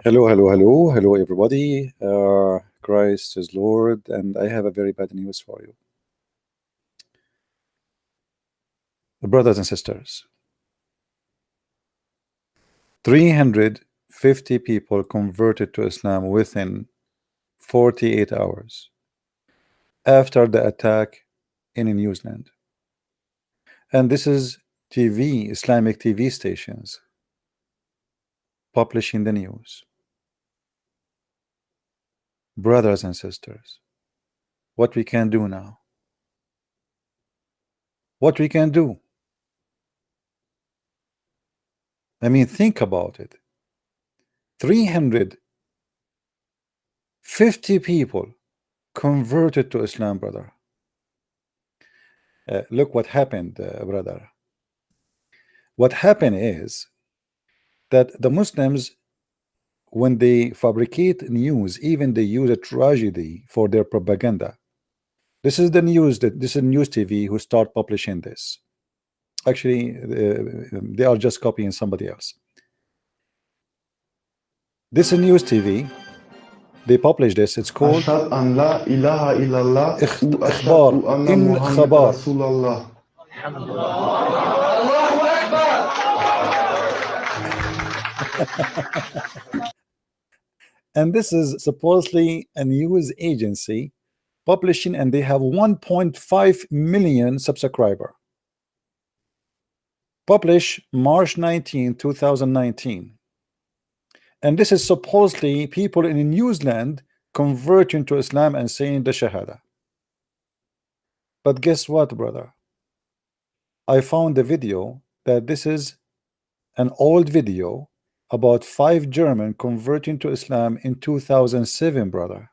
Hello, everybody. Christ is Lord, and I have a very bad news for you, brothers and sisters. 350 people converted to Islam within 48 hours after the attack in New Zealand, and this is TV, Islamic TV stations publishing the news. Brothers and sisters, what we can do now? What we can do? I mean, think about it. 350 people converted to Islam, brother. Look what happened, brother. What happened is that the Muslims, when they fabricate news, even they use a tragedy for their propaganda. This is the news, that this is news TV who start publishing this. Actually, they are just copying somebody else. This is news TV. They publish this. It's called أشهد أن لا إله إلا الله إخبار وأشهد إن أن محمد خبر. رسول الله. And this is supposedly a news agency publishing, and they have 1.5 million subscriber. Published March 19, 2019. And this is supposedly people in New Zealand converting to Islam and saying the Shahada. But guess what, brother? I found a video that this is an old video about 5 German converting to Islam in 2007, brother.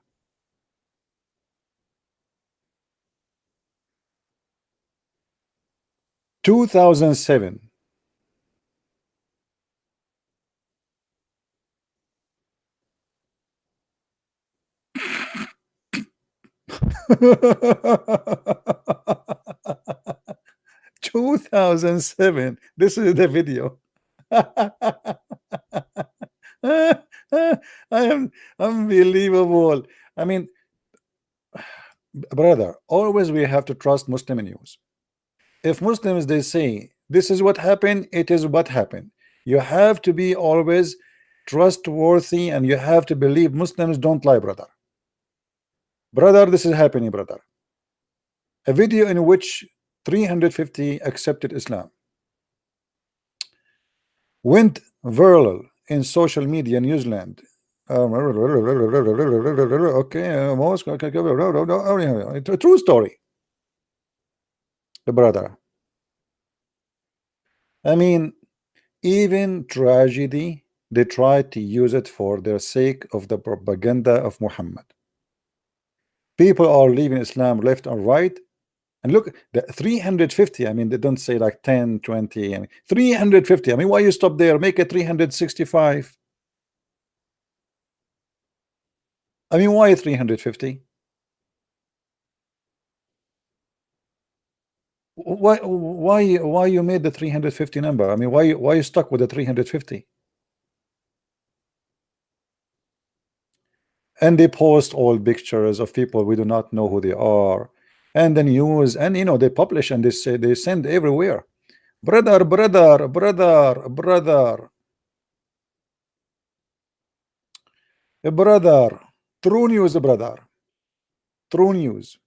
(2007). (2007). This is the video. I am unbelievable. I mean, brother, always we have to trust Muslim news. If Muslims they say this is what happened, it is what happened. You have to be always trustworthy, and you have to believe Muslims don't lie, brother. Brother, this is happening, brother. A video in which 350 accepted Islam went viral in social media in New Zealand. Okay, mosque. It's a true story, brother. I mean, even tragedy, they try to use it for their sake of the propaganda of Muhammad. People are leaving Islam left and right. And look, the 350, I mean, they don't say like 10, 20, I mean, 350. I mean, why you stop there? Make it 365. I mean, why 350? Why you made the 350 number? I mean, why you stuck with the 350? And they post all pictures of people we do not know who they are, and the news, and you know, they publish and they say, they send everywhere. Brother, true news, brother, true news.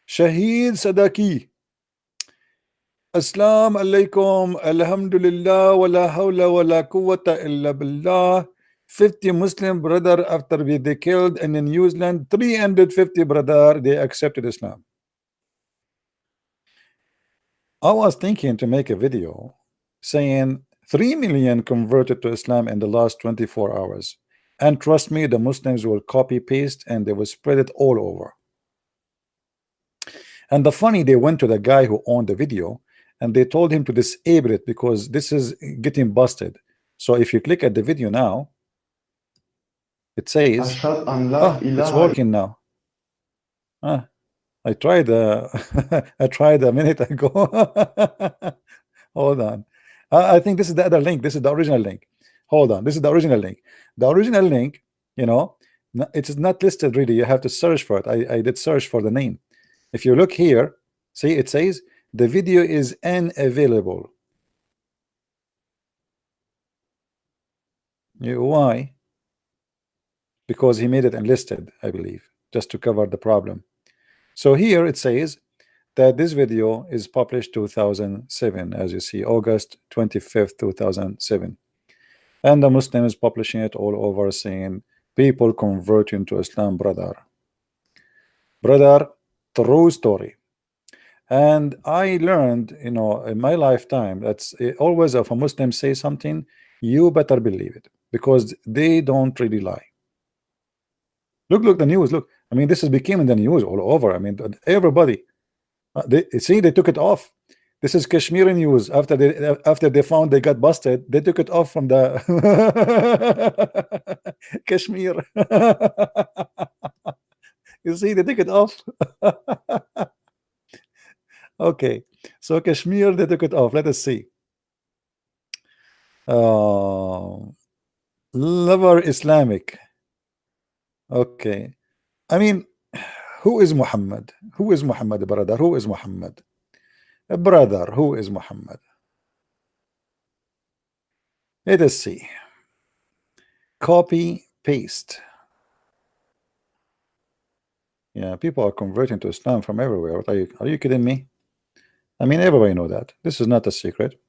Shaheed Sadaki, Assalamu alaikum, alhamdulillah, wa la hawla wa la quwwata illa billah. 50 Muslim brother after they killed in New Zealand. 350 brother, they accepted Islam. I was thinking to make a video saying 3 million converted to Islam in the last 24 hours, and trust me, the Muslims will copy paste and they will spread it all over. And the funny, they went to the guy who owned the video and they told him to disable it because this is getting busted. So if you click at the video now, it says, oh, it's working now. I tried I tried a minute ago. Hold on. I think this is the other link. This is the original link. Hold on, this is the original link. The original link, you know, it is not listed really. You have to search for it. I did search for the name. If you look here, see it says the video is unavailable. Why? Because he made it unlisted, I believe, just to cover the problem. So here it says that this video is published 2007, as you see, August 25th, 2007. And the Muslim is publishing it all over, saying people convert into Islam, brother. Brother, true story. And I learned, you know, in my lifetime, that's always if a Muslim say something, you better believe it, because they don't really lie. Look, the news. Look, I mean, this is became in the news all over. I mean, everybody. They took it off. This is Kashmiri news. After they found they got busted, they took it off from the Kashmir. You see, they took it off. Okay, so Kashmir, they took it off. Let us see. Lover Islamic. Okay, I mean, who is Muhammad? Who is Muhammad, brother? Who is Muhammad? Brother, who is Muhammad? Let us see. Copy, paste. Yeah, people are converting to Islam from everywhere. Are you kidding me? I mean, everybody know that. This is not a secret.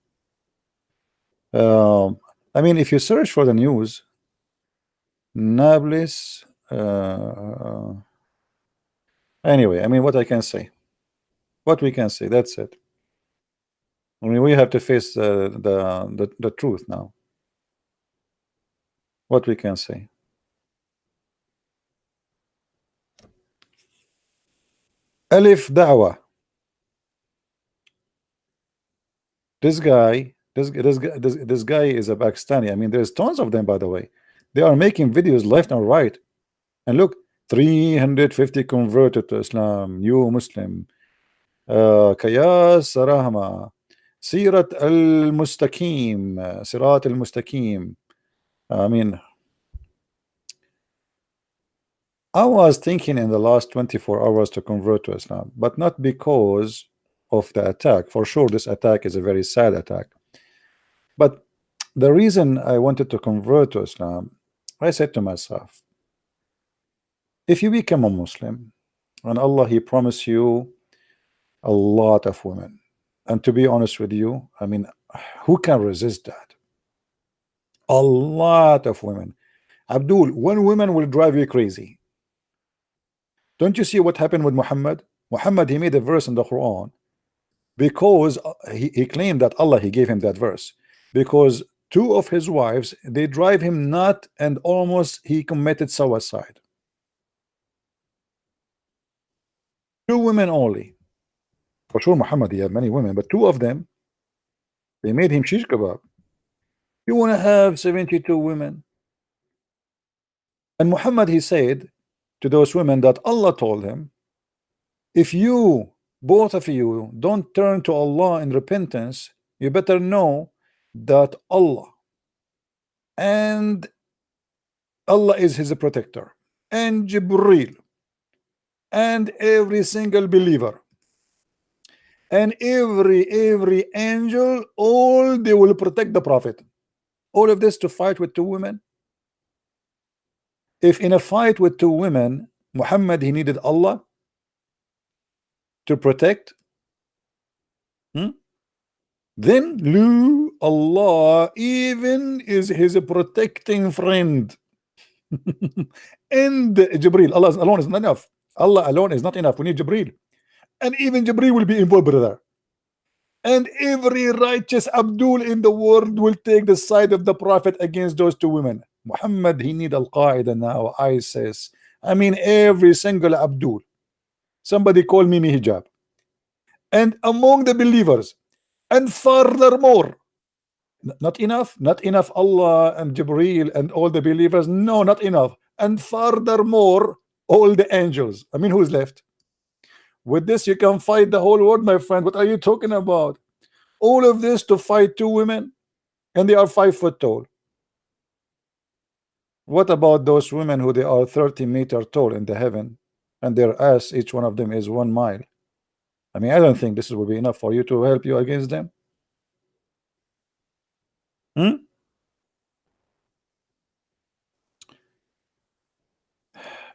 I mean, if you search for the news, Nablus. Anyway, I mean, what I can say, what we can say, that's it. I mean, we have to face the truth now. What we can say. Alif Da'wa. This guy is a Pakistani. I mean, there's tons of them, by the way. They are making videos left and right. And look, 350 converted to Islam, new Muslim. Kayas Rahma, Sirat al-Mustaqim, Sirat al-Mustaqim. I mean, I was thinking in the last 24 hours to convert to Islam, but not because of the attack. For sure, this attack is a very sad attack. But the reason I wanted to convert to Islam, I said to myself, if you become a Muslim, and Allah, He promised you a lot of women, and to be honest with you, I mean, who can resist that? A lot of women. Abdul, one woman will drive you crazy. Don't you see what happened with Muhammad? Muhammad, he made a verse in the Quran because he claimed that Allah, He gave him that verse, because two of his wives, they drive him nuts, and almost he committed suicide. Two women only. For sure, Muhammad, he had many women, but two of them, they made him shish kebab. You want to have 72 women? And Muhammad, he said to those women that Allah told him, if you, both of you, don't turn to Allah in repentance, you better know that Allah is His protector, and Jibreel, and every single believer, and every angel, all they will protect the Prophet. All of this to fight with two women. If in a fight with two women, Muhammad, he needed Allah to protect, then Allah even is his protecting friend. And Jibreel, Allah alone is not enough. Allah alone is not enough. We need Jibreel, and even Jibreel will be involved, brother. And every righteous Abdul in the world will take the side of the Prophet against those two women. Muhammad, he need Al-Qaeda now, ISIS. I mean, every single Abdul. Somebody call me Hijab. And among the believers, and furthermore, not enough Allah and Jibreel and all the believers. No, not enough. And furthermore, all the angels. I mean, who's left? With this, you can fight the whole world, my friend. What are you talking about? All of this to fight two women, and they are 5 foot tall. What about those women who they are 30-meter tall in the heaven, and their ass, each one of them, is 1 mile? I mean, I don't think this will be enough for you to help you against them. Hmm?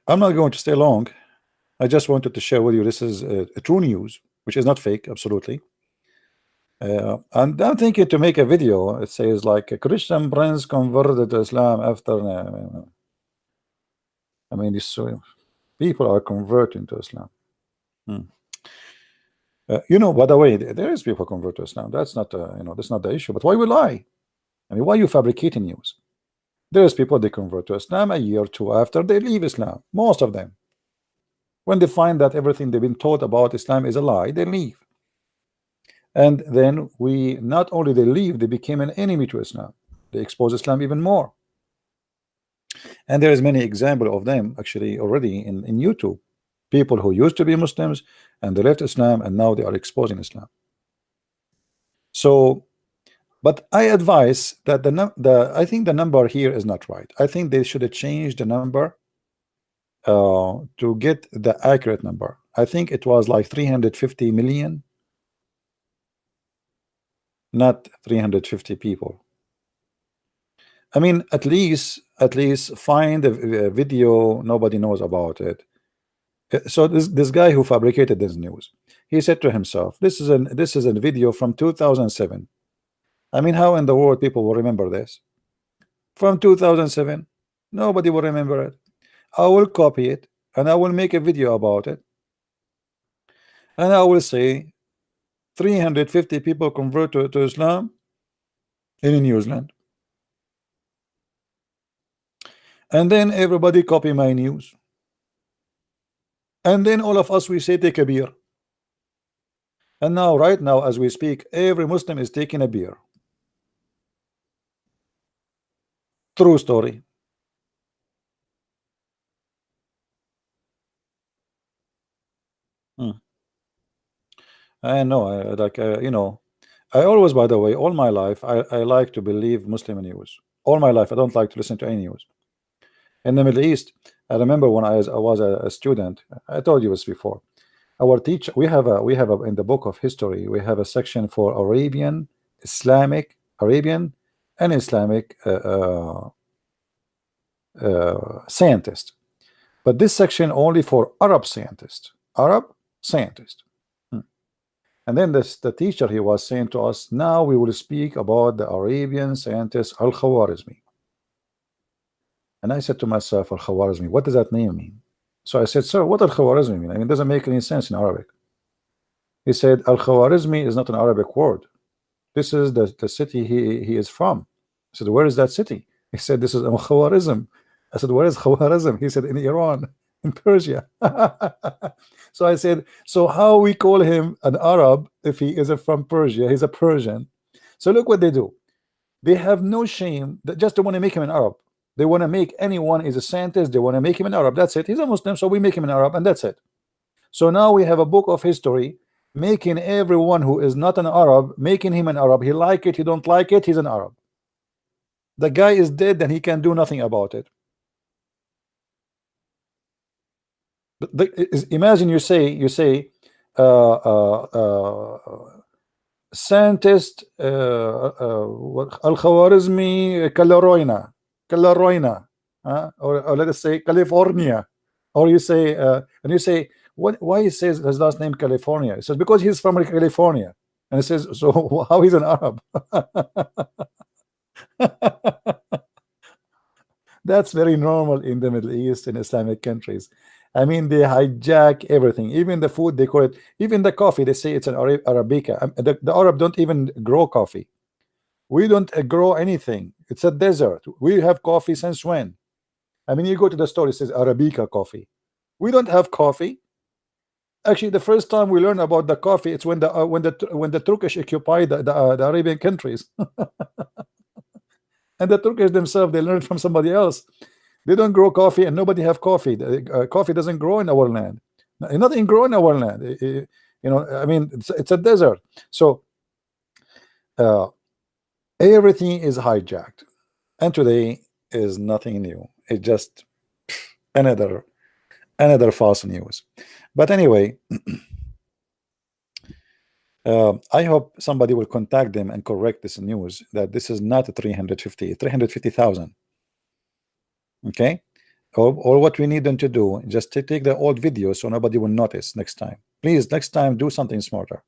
I'm not going to stay long. I just wanted to share with you this is a true news, which is not fake, absolutely. And I'm thinking to make a video. It says like a Christian prince converted to Islam after. I mean, these people are converting to Islam. You know, by the way, there is people convert to Islam. That's not, that's not the issue. But why we lie? I mean, why you fabricating news? There's people they convert to Islam a year or two after they leave Islam. Most of them, when they find that everything they've been taught about Islam is a lie, they leave. And then we not only they leave, they became an enemy to Islam. They expose Islam even more. And there is many examples of them actually already in YouTube. People who used to be Muslims and they left Islam and now they are exposing Islam. So, but I advise that I think the number here is not right. I think they should have changed the number to get the accurate number. I think it was like 350 million, not 350 people. I mean, at least find a video nobody knows about it. So this guy who fabricated this news, he said to himself, this is a video from 2007. I mean, how in the world people will remember this? From 2007, nobody will remember it. I will copy it and I will make a video about it, and I will say 350 people convert to Islam in New Zealand, and then everybody copy my news, and then all of us we say take a beer. And now, right now, as we speak, every Muslim is taking a beer. True story. I know, I always, by the way, all my life, I like to believe Muslim news. All my life, I don't like to listen to any news. In the Middle East, I remember when I was a student, I told you this before. Our teacher, we have in the book of history, we have a section for Arabian and Islamic scientists. But this section only for Arab scientists. And then the teacher, he was saying to us, now we will speak about the Arabian scientist Al-Khwarizmi. And I said to myself, Al-Khwarizmi, what does that name mean? So I said, sir, what Al-Khwarizmi mean? I mean, it doesn't make any sense in Arabic. He said, Al-Khwarizmi is not an Arabic word. This is the city he is from. I said, where is that city? He said, this is Al-Khwarizm. I said, where is Khwarizm? He said, in Iran, in Persia. So I said, so how we call him an Arab if he isn't from Persia? He's a Persian. So look what they do. They have no shame. They just don't want to make him an Arab. They want to make anyone is a scientist. They want to make him an Arab. That's it. He's a Muslim, so we make him an Arab, and that's it. So now we have a book of history making everyone who is not an Arab, making him an Arab. He like it, he don't like it, he's an Arab. The guy is dead and he can do nothing about it. Imagine you say scientist Al-Khwarizmi Calaroina, or let us say California, or you say and you say why he says his last name California? It says because he's from California, and it says so how he's an Arab? That's very normal in the Middle East and Islamic countries. I mean, they hijack everything, even the food they call it, even the coffee they say it's an Arabica. The Arab don't even grow coffee. We don't grow anything. It's a desert. We have coffee since when? I mean, you go to the store, it says Arabica coffee. We don't have coffee. Actually, the first time we learn about the coffee, it's when the Turkish occupied the Arabian countries. And the Turkish themselves, they learned from somebody else. They don't grow coffee, and nobody have coffee. Coffee doesn't grow in our land. Nothing grow in our land. I mean, it's a desert. So everything is hijacked. And today, is nothing new. It's just another false news. But anyway, I hope somebody will contact them and correct this news that this is not 350,000. Okay, or what we need them to do, just to take the old video so nobody will notice next time. Please, next time do something smarter.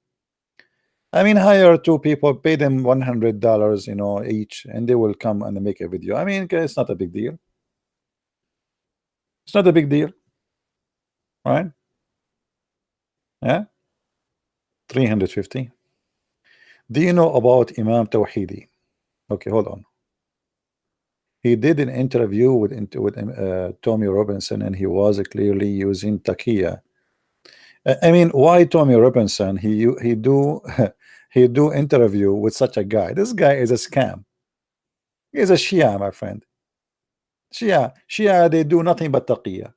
I mean, hire 2 people, pay them $100, you know, each, and they will come and make a video. I mean, it's not a big deal. It's not a big deal, right? Yeah, 350. Do you know about Imam Tawhidi? Okay, hold on. He did an interview with Tommy Robinson, and he was clearly using taqiyya. I mean, why Tommy Robinson? He do he do interview with such a guy. This guy is a scam. He's a Shia, my friend. Shia, they do nothing but taqiyya.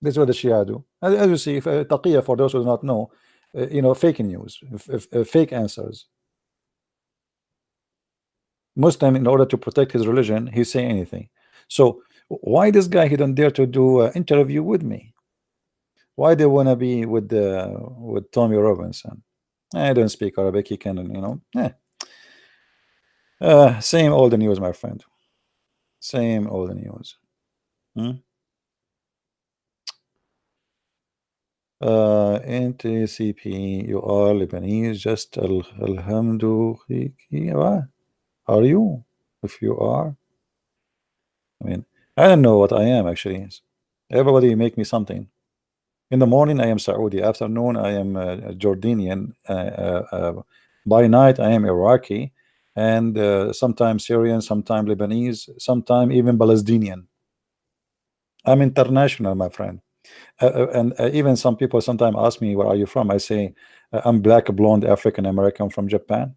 That's what the Shia do. As you see, if taqiyya, for those who do not know, you know, fake news, fake answers. Muslim, in order to protect his religion, he say anything. So why this guy, he don't dare to do an interview with me? Why they wanna be with Tommy Robinson? I don't speak Arabic. He can, you know. Same old news, my friend. Same old news. NTCP, you are Lebanese, just Alhamdulillah. Are you? If you are, I mean, I don't know what I am actually. Everybody make me something. In the morning I am Saudi, afternoon I am Jordanian, by night I am Iraqi, and sometimes Syrian, sometimes Lebanese, sometimes even Palestinian. I'm international, my friend. And even some people sometimes ask me, where are you from? I say, I'm black, blonde, African American from Japan.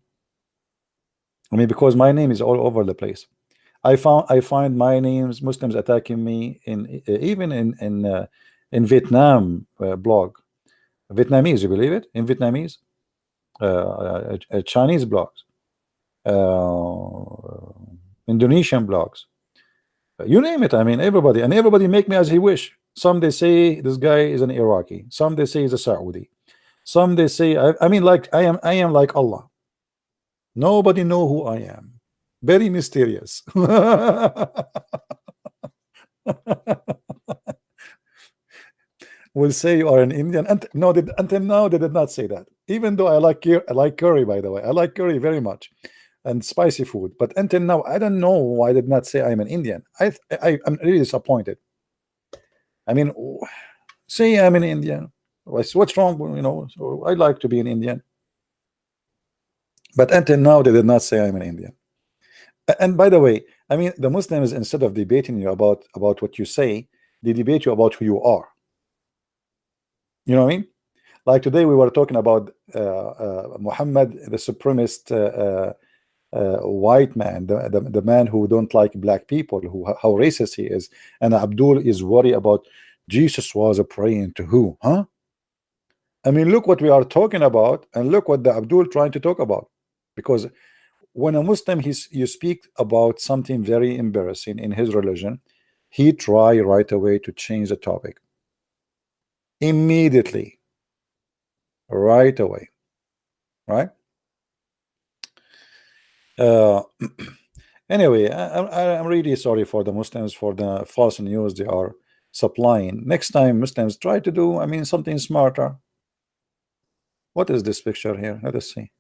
I mean, because my name is all over the place. I find my names, Muslims attacking me even in Vietnam blog, Vietnamese, you believe it? In Vietnamese, Chinese blogs, Indonesian blogs, you name it. I mean, everybody make me as he wish. Some they say this guy is an Iraqi, some they say he's a Saudi, some they say I mean, like I am like Allah. Nobody know who I am. Very mysterious. Will say you are an Indian, and no, until now they did not say that. Even though I like curry, by the way, I like curry very much, and spicy food. But until now, I don't know why I did not say I'm an Indian. I'm really disappointed. I mean, say I'm an Indian. What's wrong? You know, so I like to be an Indian. But until now, they did not say I'm an Indian. And by the way, I mean, the Muslims, instead of debating you about what you say, they debate you about who you are. You know what I mean? Like today we were talking about Mohammed, the supremacist white man, the man who don't like black people, how racist he is. And Abdul is worried about Jesus was praying to who? Huh? I mean, look what we are talking about, and look what the Abdul trying to talk about. Because when a Muslim you speak about something very embarrassing in his religion, he try right away to change the topic immediately, right away, right? Anyway, I'm really sorry for the Muslims for the false news they are supplying. Next time Muslims try to do, I mean, something smarter. What is this picture here? Let us see.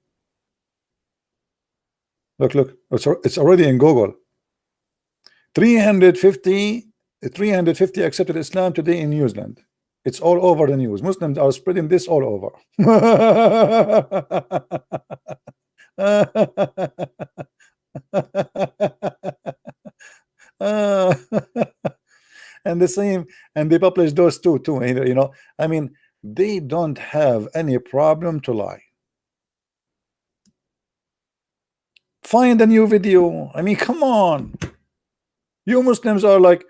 Look, it's already in Google. 350 accepted Islam today in New Zealand. It's all over the news. Muslims are spreading this all over. And the same, and they publish those too. You know, I mean, they don't have any problem to lie. Find a new video. I mean, come on. You Muslims are like,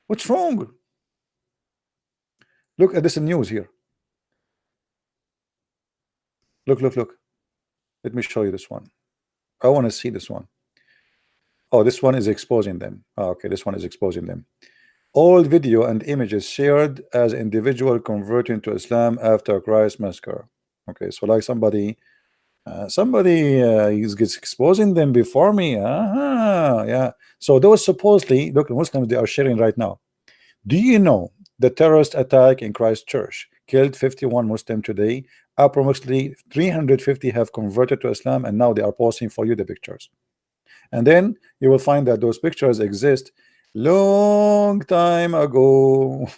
what's wrong? Look at this news here. Look. Let me show you this one. I want to see this one. Oh, this one is exposing them. Oh, okay, this one is exposing them. All video and images shared as individual converting to Islam after Christ massacre. Okay, so like somebody is exposing them before me. Yeah. So those supposedly, look, Muslims, they are sharing right now. Do you know the terrorist attack in Christchurch killed 51 Muslims today? Approximately 350 have converted to Islam, and now they are posting for you the pictures. And then you will find that those pictures exist long time ago.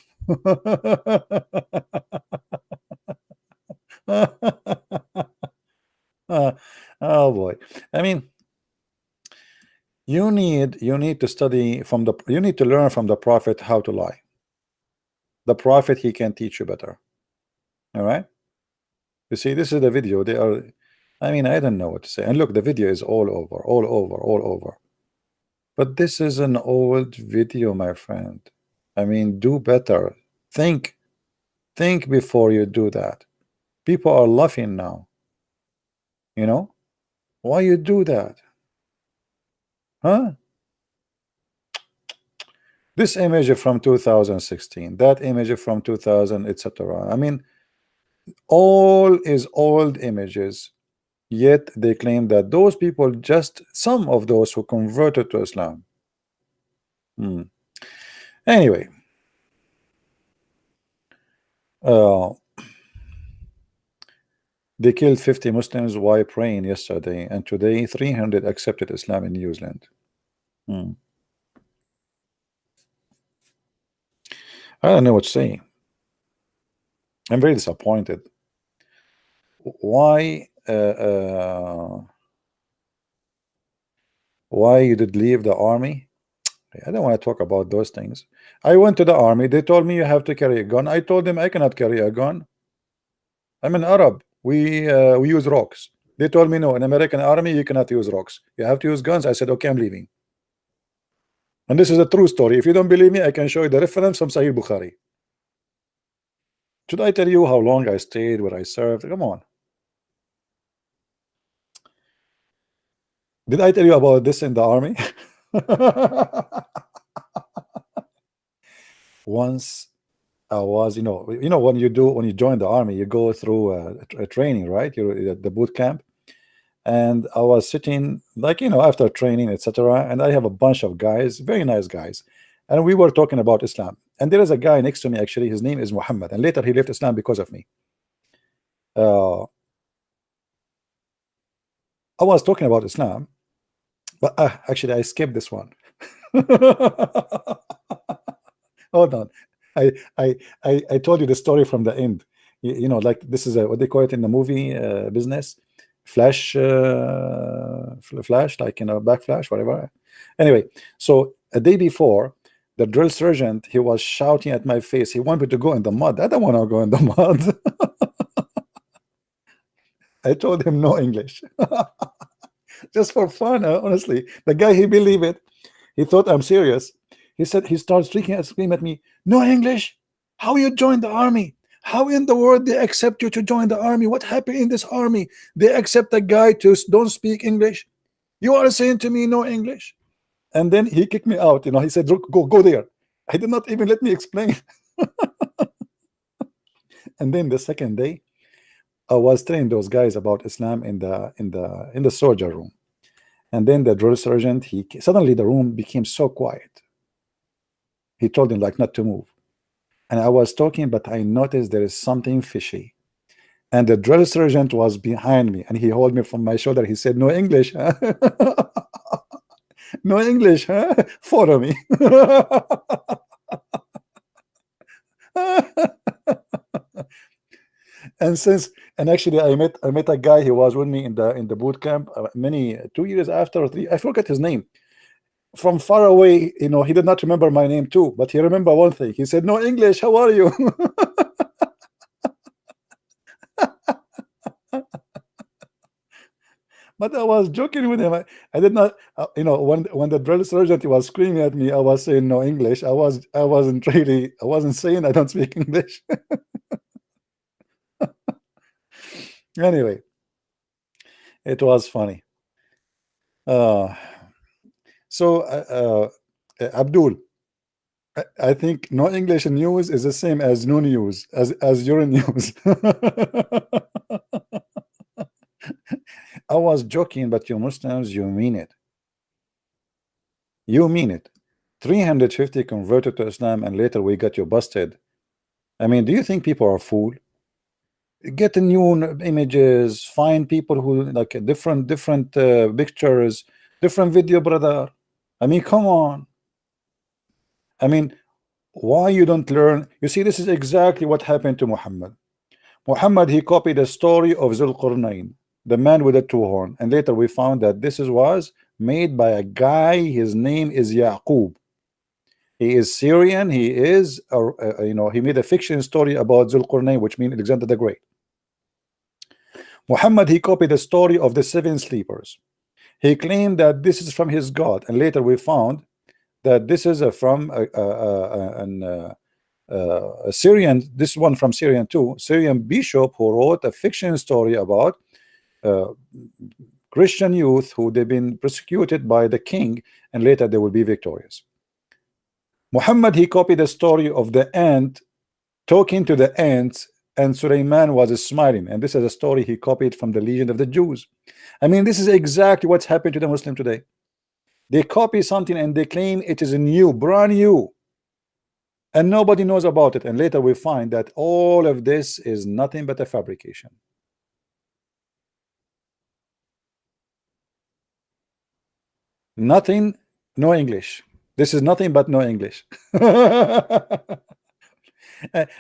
Oh boy. I mean, you need to study from the, you need to learn from the prophet how to lie. The prophet, he can teach you better. All right, you see, this is the video. They are, I mean, I don't know what to say. And look, the video is all over, all over. But this is an old video, my friend. I mean, do better. Think before you do that. People are laughing now. You know why you do that? Huh? This image from 2016, that image from 2000, etc. I mean, all is old images, yet they claim that those people, just some of those who converted to Islam. Anyway, they killed 50 Muslims while praying yesterday, and today 300 accepted Islam in New Zealand. I don't know what to say. I'm very disappointed. Why you did leave the army? I don't want to talk about those things. I went to the army. They told me you have to carry a gun. I told them I cannot carry a gun. I'm an Arab. We use rocks. They told me no, in American army you cannot use rocks. You have to use guns. I said okay, I'm leaving. And this is a true story. If you don't believe me, I can show you the reference from Sahih Bukhari. Should I tell you how long I stayed, where I served? Come on. Did I tell you about this in the army? Once I was, you know, when you join the army, you go through a training, right? You're at the boot camp. And I was sitting, like, after training, etc. And I have a bunch of guys, very nice guys, and we were talking about Islam. And there is a guy next to me, actually, his name is Mohammed, and later he left Islam because of me. I was talking about Islam, but actually I skipped this one. Hold on. I told you the story from the end. Like, this is what they call it in the movie business, flash, like, backflash, whatever. Anyway, so a day before, the drill sergeant, he was shouting at my face. He wanted to go in the mud. I don't want to go in the mud. I told him no English. Just for fun, honestly. The guy, he believed it. He thought I'm serious. He said, he starts screaming at me, no English? How you joined the army? How in the world they accept you to join the army? What happened in this army? They accept a guy to don't speak English? You are saying to me no English? And then he kicked me out. He said, go there. I did not even let me explain. And then the second day, I was telling those guys about Islam in the soldier room. And then the drill sergeant, suddenly the room became so quiet. He told him, like, not to move. And I was talking, but I noticed there is something fishy. And the drill sergeant was behind me, and he held me from my shoulder. He said, no English, huh? No English, huh? Follow me. And actually I met a guy. He was with me in the boot camp 2 years after, or 3, I forgot his name. From far away, he did not remember my name too, but he remember one thing. He said, no English, how are you? But I was joking with him. I did not, when the drill sergeant was screaming at me, I was saying no English. I wasn't saying I don't speak English. Anyway, it was funny. So Abdul, I think no English news is the same as no news, as your news. I was joking, but you Muslims, you mean it. You mean it. 350 converted to Islam, and later we got you busted. I mean, do you think people are fool? Get new images, find people who like different pictures, different video, brother. I mean, come on. I mean, why you don't learn? You see, this is exactly what happened to Muhammad. Muhammad, he copied the story of Zulqarnain, the man with the two horn, and later we found that was made by a guy. His name is Yaqub. He is Syrian. He is you know, he made a fiction story about Zulqarnain, which means Alexander the Great. Muhammad, he copied the story of the seven sleepers. He claimed that this is from his God, and later we found that this is from a Syrian, this one from Syrian too, Syrian bishop who wrote a fiction story about Christian youth who they've been persecuted by the king, and later they will be victorious. Muhammad, he copied the story of the ant talking to the ants, and Suleiman was smiling, and this is a story he copied from the Legend of the Jews. I mean, this is exactly what's happened to the Muslim today. They copy something and they claim it is new, brand new, and nobody knows about it, and later we find that all of this is nothing but a fabrication. Nothing, no English. This is nothing but no English.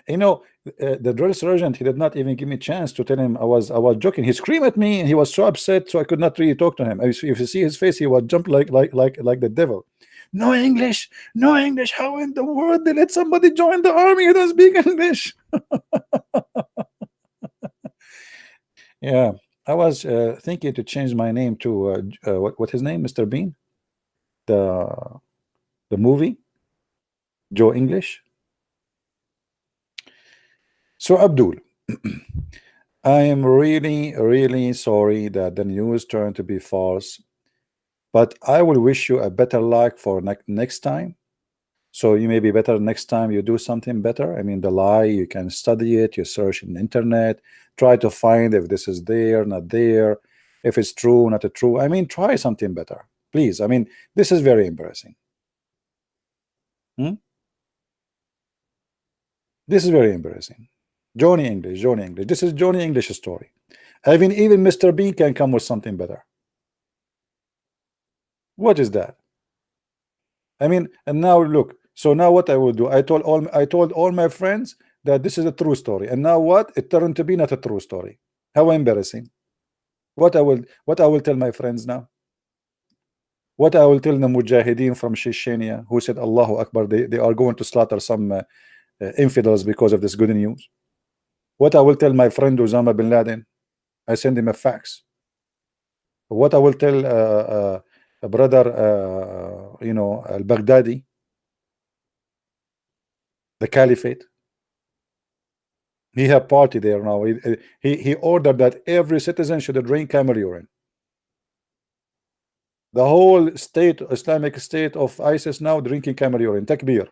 You know, the drill sergeant, he did not even give me a chance to tell him I was joking. He screamed at me and he was so upset, so I could not really talk to him. If you see his face, he would jump like the devil. No English, no English. How in the world they let somebody join the army who doesn't speak English? Yeah, I was thinking to change my name to what his name, Mr. Bean, the movie, Joe English. So Abdul, I am really sorry that the news turned to be false, but I will wish you a better luck for next time. So you may be better next time you do something better. I mean, the lie, you can study it, you search in the internet, try to find if this is there, not there, if it's true, not true. I mean, try something better, please. I mean, this is very embarrassing. This is very embarrassing. Johnny English. This is Johnny English story. Even Mr. Bean can come with something better. What is that? I mean, and now look. So now what I will do? I told all my friends that this is a true story, and now what? It turned to be not a true story. How embarrassing! What I will tell my friends now? What I will tell the Mujahideen from Chechnya who said Allahu Akbar? They are going to slaughter some infidels because of this good news. What I will tell my friend Osama bin Laden? I send him a fax. What I will tell a brother, you know, al-Baghdadi, the Caliphate. He have party there now. He ordered that every citizen should drink camel urine. The whole state, Islamic State of ISIS now drinking camel urine, takbir.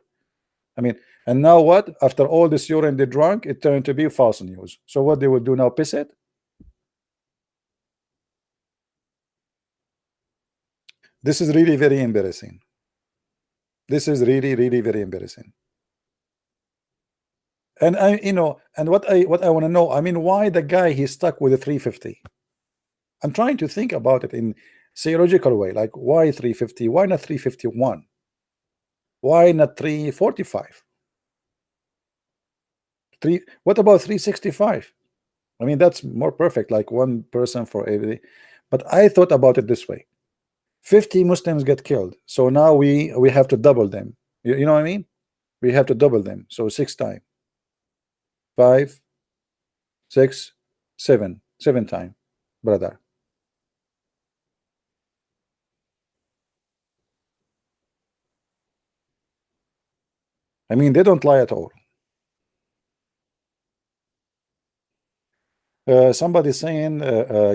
I mean, and now what? After all this urine they drank, it turned to be false news. So what they will do now? Piss it? This is really very embarrassing. This is really very embarrassing. And I, you know, and what I want to know, I mean, why the guy he stuck with a 350? I'm trying to think about it in theological way. Like, why 350? Why not 351? Why not 345? What about 365? I mean, that's more perfect, like one person for every. But I thought about it this way: 50 Muslims get killed, so now we have to double them. You know what I mean? We have to double them, so 6 times. 5, 6, 7 times, brother. I mean, they don't lie at all. Somebody saying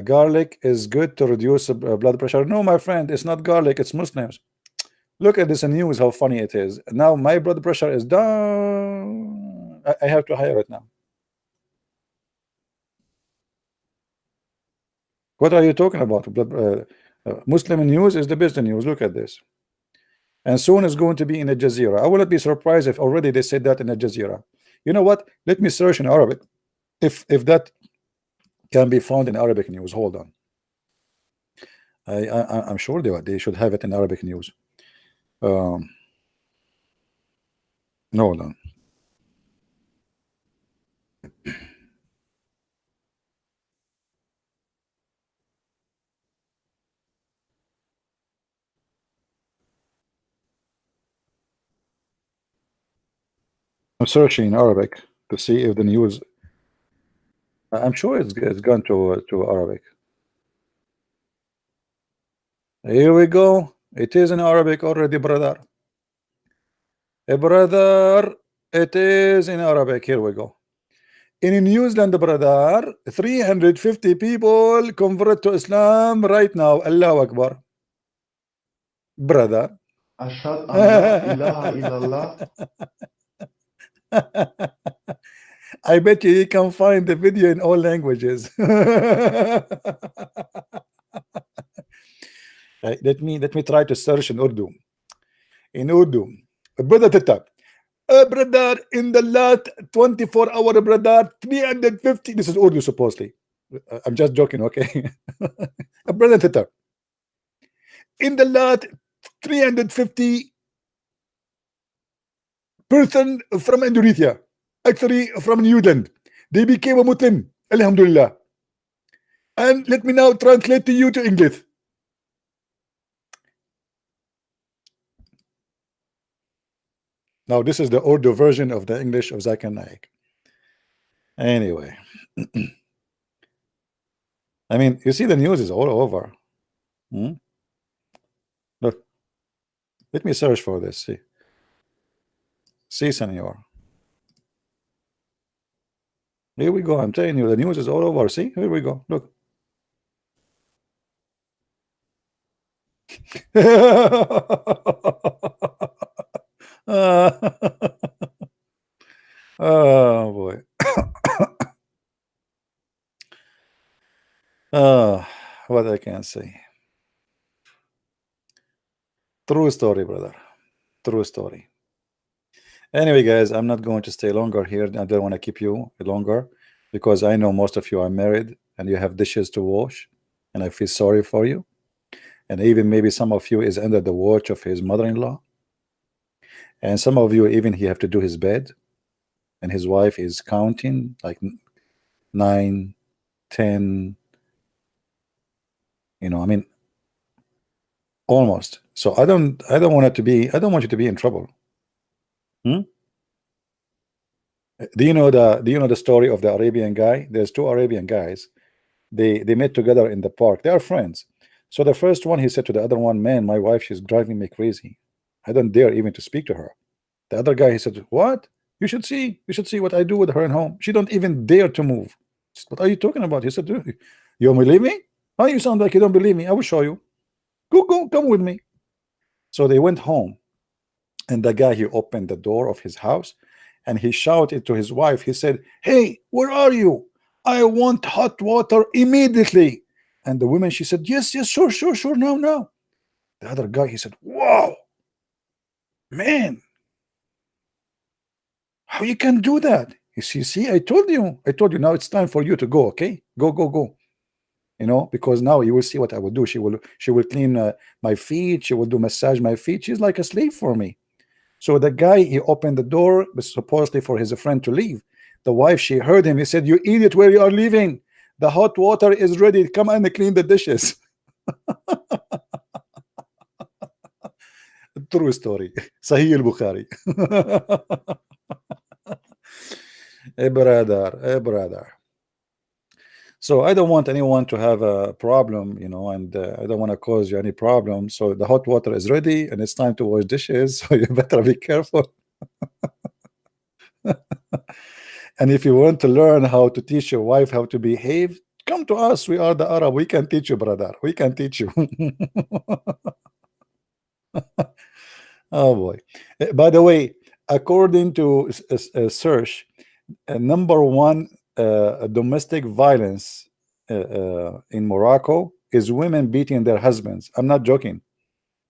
garlic is good to reduce blood pressure. No, my friend, it's not garlic, it's Muslims. Look at this news, how funny it is. Now my blood pressure is down. I have to hire it now. What are you talking about? Muslim news is the best news. Look at this. And soon it's going to be in Al Jazeera. I will not be surprised if already they said that in Al Jazeera. You know what? Let me search in Arabic if that can be found in Arabic news. Hold on. I'm sure they should have it in Arabic news. No, hold on. I'm searching in Arabic to see if the news. I'm sure it's gone to Arabic. Here we go. It is in Arabic already, brother. Brother, it is in Arabic. Here we go. In New Zealand, brother, 350 people convert to Islam right now. Allahu Akbar. Brother. أشهد أن لا إله إلا الله. I bet you can find the video in all languages. Let me try to search in Urdu. In Urdu, brother Tata, brother, in the last 24 hours, brother, 350. This is Urdu supposedly. I'm just joking, okay? Brother Tata, in the last 350 person from Indonesia, actually from New Zealand, they became a Muslim. Alhamdulillah. And let me now translate to you to English. Now this is the Urdu version of the English of Zakir Naik. Anyway, I mean, you see the news is all over. Look, let me search for this. See, senor. Here we go. I'm telling you, the news is all over. See, here we go. Look. Oh boy. What I can say. True story, brother. True story. Anyway, guys, I'm not going to stay longer here. I don't want to keep you longer because I know most of you are married and you have dishes to wash, and I feel sorry for you. And even maybe some of you is under the watch of his mother-in-law, and some of you even he have to do his bed, and his wife is counting like 9, 10. You know, I mean, almost. So I don't want it to be. I don't want you to be in trouble. Do you know the story of the Arabian guy? There's two Arabian guys. They met together in the park. They are friends. So the first one, he said to the other one, man, my wife, she's driving me crazy. I don't dare even to speak to her. The other guy, he said, what? You should see what I do with her at home. She don't even dare to move. Said, what are you talking about? He said, you don't believe me? Oh, you sound like you don't believe me. I will show you. Go, come with me. So they went home, and the guy, he opened the door of his house, and he shouted to his wife. He said, hey, where are you? I want hot water immediately. And the woman, she said, yes, sure, now. The other guy, he said, wow, man, how you can do that? You see, I told you, now it's time for you to go, okay? Go. You know, because now you will see what I will do. She will clean my feet. She will do massage my feet. She's like a slave for me. So the guy, he opened the door, supposedly for his friend to leave. The wife, she heard him. He said, you idiot, where you are leaving? The hot water is ready. Come and clean the dishes. True story. Sahih al-Bukhari. Hey brother. So I don't want anyone to have a problem, you know, and I don't want to cause you any problem. So the hot water is ready and it's time to wash dishes. So you better be careful. And if you want to learn how to teach your wife how to behave, come to us. We are the Arab. We can teach you, brother. We can teach you. Oh boy. By the way, according to search, number one domestic violence in Morocco is women beating their husbands. I'm not joking.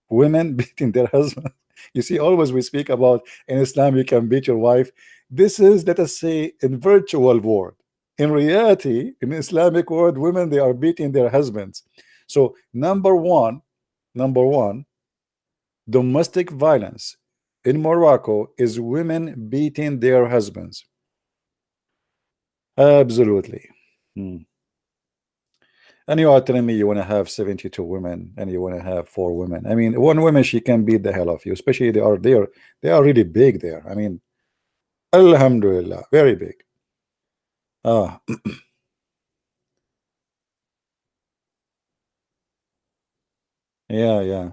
Women beating their husbands. You see, always we speak about in Islam you can beat your wife. This is, let us say, in virtual world. In reality, in Islamic world, women, they are beating their husbands. So number one, domestic violence in Morocco is women beating their husbands. Absolutely. And you are telling me you want to have 72 women and you want to have 4 women. I mean, one woman, she can beat the hell of you, especially they are there. They are really big there. I mean, Alhamdulillah, very big. Ah. Yeah.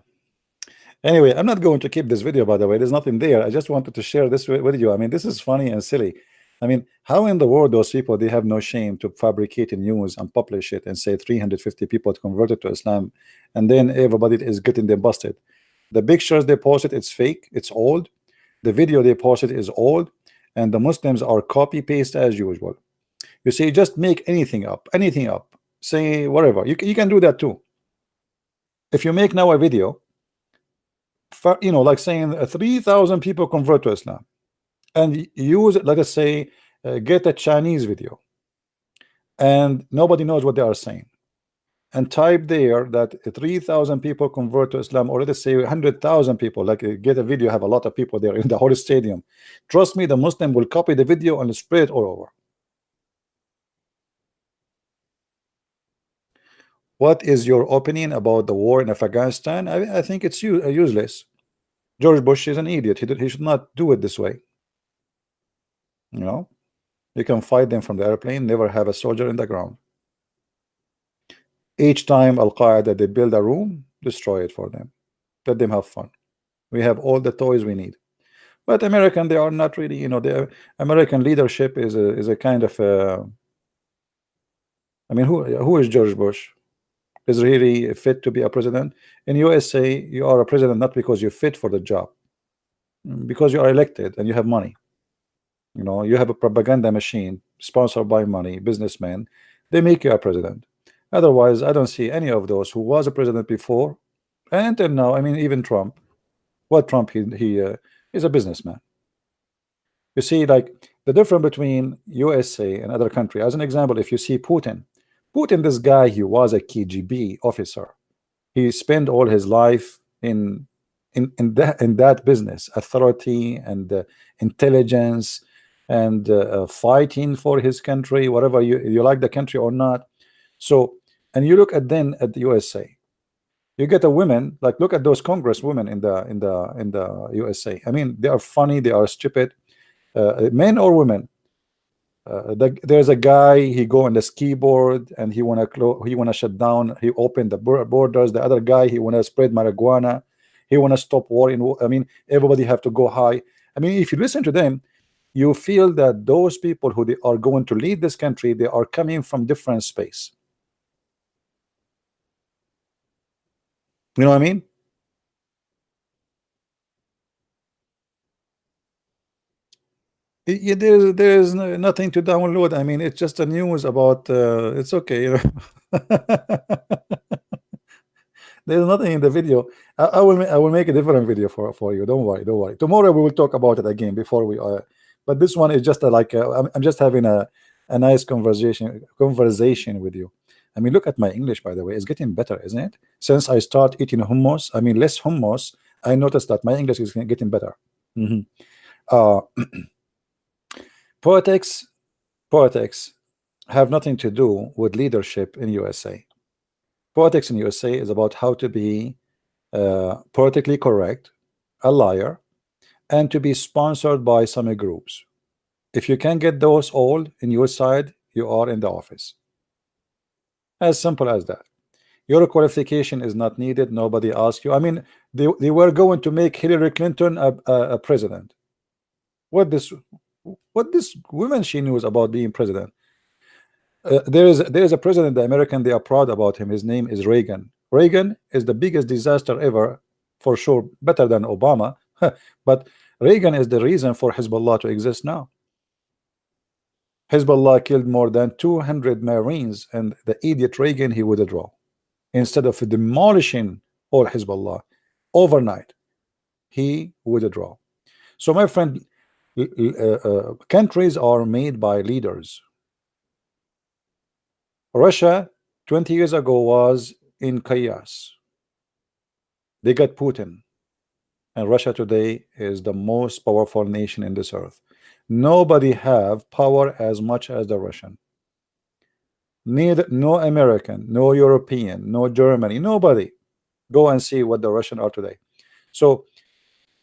Anyway, I'm not going to keep this video, by the way. There's nothing there. I just wanted to share this with you. I mean, this is funny and silly. I mean, how in the world those people, they have no shame to fabricate news and publish it and say 350 people converted to Islam, and then everybody is getting them busted. The pictures they posted, it's fake, it's old. The video they posted is old, and the Muslims are copy paste as usual. You see, just make anything up, say whatever. You can do that too. If you make now a video, you know, like saying 3,000 people convert to Islam, and use it, let us say, get a Chinese video, and nobody knows what they are saying, and type there that 3,000 people convert to Islam, or let us say 100,000 people, like get a video, have a lot of people there in the whole stadium. Trust me, the Muslim will copy the video and spread it all over. What is your opinion about the war in Afghanistan? I think it's useless. George Bush is an idiot. He should not do it this way. You know, you can fight them from the airplane, never have a soldier in the ground. Each time Al-Qaeda they build a room, destroy it for them. Let them have fun. We have all the toys we need. But American, they are not really, you know, the American leadership is a kind of I mean, who is George Bush? Is really fit to be a president? In USA, you are a president not because you're fit for the job, because you are elected and you have money. You know, you have a propaganda machine sponsored by money, businessmen. They make you a president. Otherwise, I don't see any of those who was a president before and until now. I mean, even Trump. What Trump? He is a businessman. You see, like the difference between USA and other country. As an example, if you see Putin, this guy, he was a KGB officer. He spent all his life in that business, authority and intelligence and fighting for his country, whatever you like the country or not. So, and you look at then at the USA, you get a women, like look at those congresswomen in the USA. I mean, they are funny, they are stupid, men or women. There's a guy, he go on the ski board and he wanna shut down, he opened the borders. The other guy, he wanna spread marijuana, he wanna stop war in war. I mean, everybody have to go high. I mean, if you listen to them, you feel that those people who they are going to lead this country, they are coming from different space. You know what I mean? Yeah, there's nothing to download. I mean, it's just a news about it's okay, you know. There's nothing in the video. I will make a different video for you. Don't worry. Tomorrow we will talk about it again before we but this one is just I'm just having a nice conversation with you. I mean, look at my English, by the way. It's getting better, isn't it? Since I start eating hummus, I mean less hummus, I noticed that my English is getting better. Politics have nothing to do with leadership in USA. Politics in USA is about how to be politically correct, a liar, and to be sponsored by some groups. If you can get those all in your side, you are in the office. As simple as that. Your qualification is not needed. Nobody asked you. I mean, they were going to make Hillary Clinton a president. What this woman she knows about being president? There is a president, the American, they are proud about him. His name is Reagan. Reagan is the biggest disaster ever, for sure, better than Obama. But Reagan is the reason for Hezbollah to exist now. Hezbollah killed more than 200 Marines, and the idiot Reagan, he withdraw. Instead of demolishing all Hezbollah overnight, he withdraw. So my friend, countries are made by leaders. Russia 20 years ago was in chaos. They got Putin, and Russia today is the most powerful nation in this earth. Nobody have power as much as the Russian. Neither, no American, no European, no Germany, nobody. Go and see what the Russian are today. So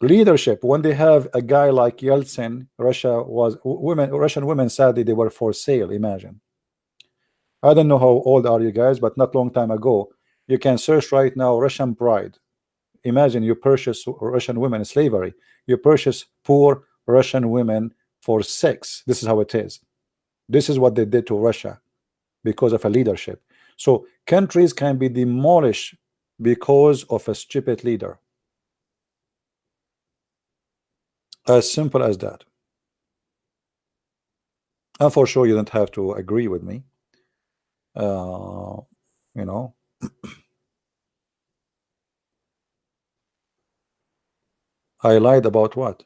leadership, when they have a guy like Yeltsin, Russia was Russian women, sadly, they were for sale. Imagine. I don't know how old are you guys, but not long time ago, you can search right now Russian bride. Imagine you purchase Russian women in slavery. You purchase poor Russian women for sex. This is how it is. This is what they did to Russia because of a leadership. So countries can be demolished because of a stupid leader. As simple as that. And for sure, you don't have to agree with me. You know. I lied about what?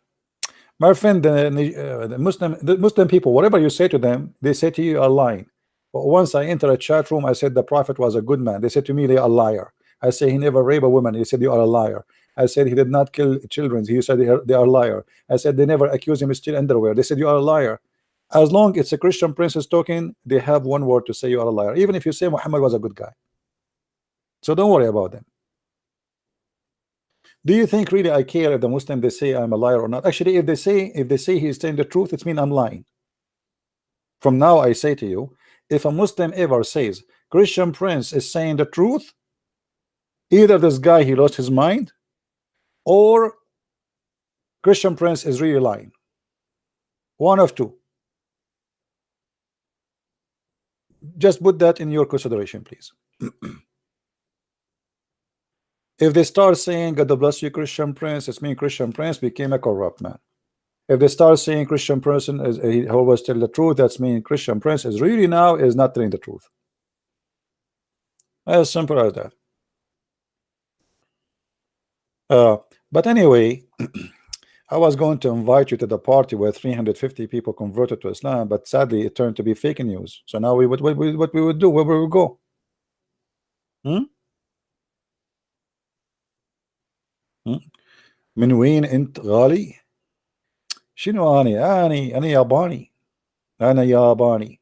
My friend, the Muslim people, whatever you say to them, they say to you, you are lying. But once I enter a chat room, I said the Prophet was a good man. They said to me, they are a liar. I say he never raped a woman. He said you are a liar. I said he did not kill children. He said they are a liar. I said they never accused him of stealing underwear. They said you are a liar. As long as it's a Christian princess talking, they have one word to say you are a liar. Even if you say Muhammad was a good guy. So don't worry about them. Do you think really I care if the Muslim they say I'm a liar or not? Actually, if they say he's saying the truth, it means I'm lying. From now I say to you, if a Muslim ever says Christian prince is saying the truth, either this guy he lost his mind, or Christian prince is really lying. One of two. Just put that in your consideration, please. If they start saying God bless you Christian prince, it's mean Christian prince became a corrupt man. If they start saying Christian person is he always tell the truth, that's mean Christian prince is really now is not telling the truth. As simple as that. But anyway, I was going to invite you to the party where 350 people converted to Islam, but sadly it turned to be fake news. So now what we would do, where we would go? من وين أنت غالي؟ شنو أنا ياباني. أنا ياباني.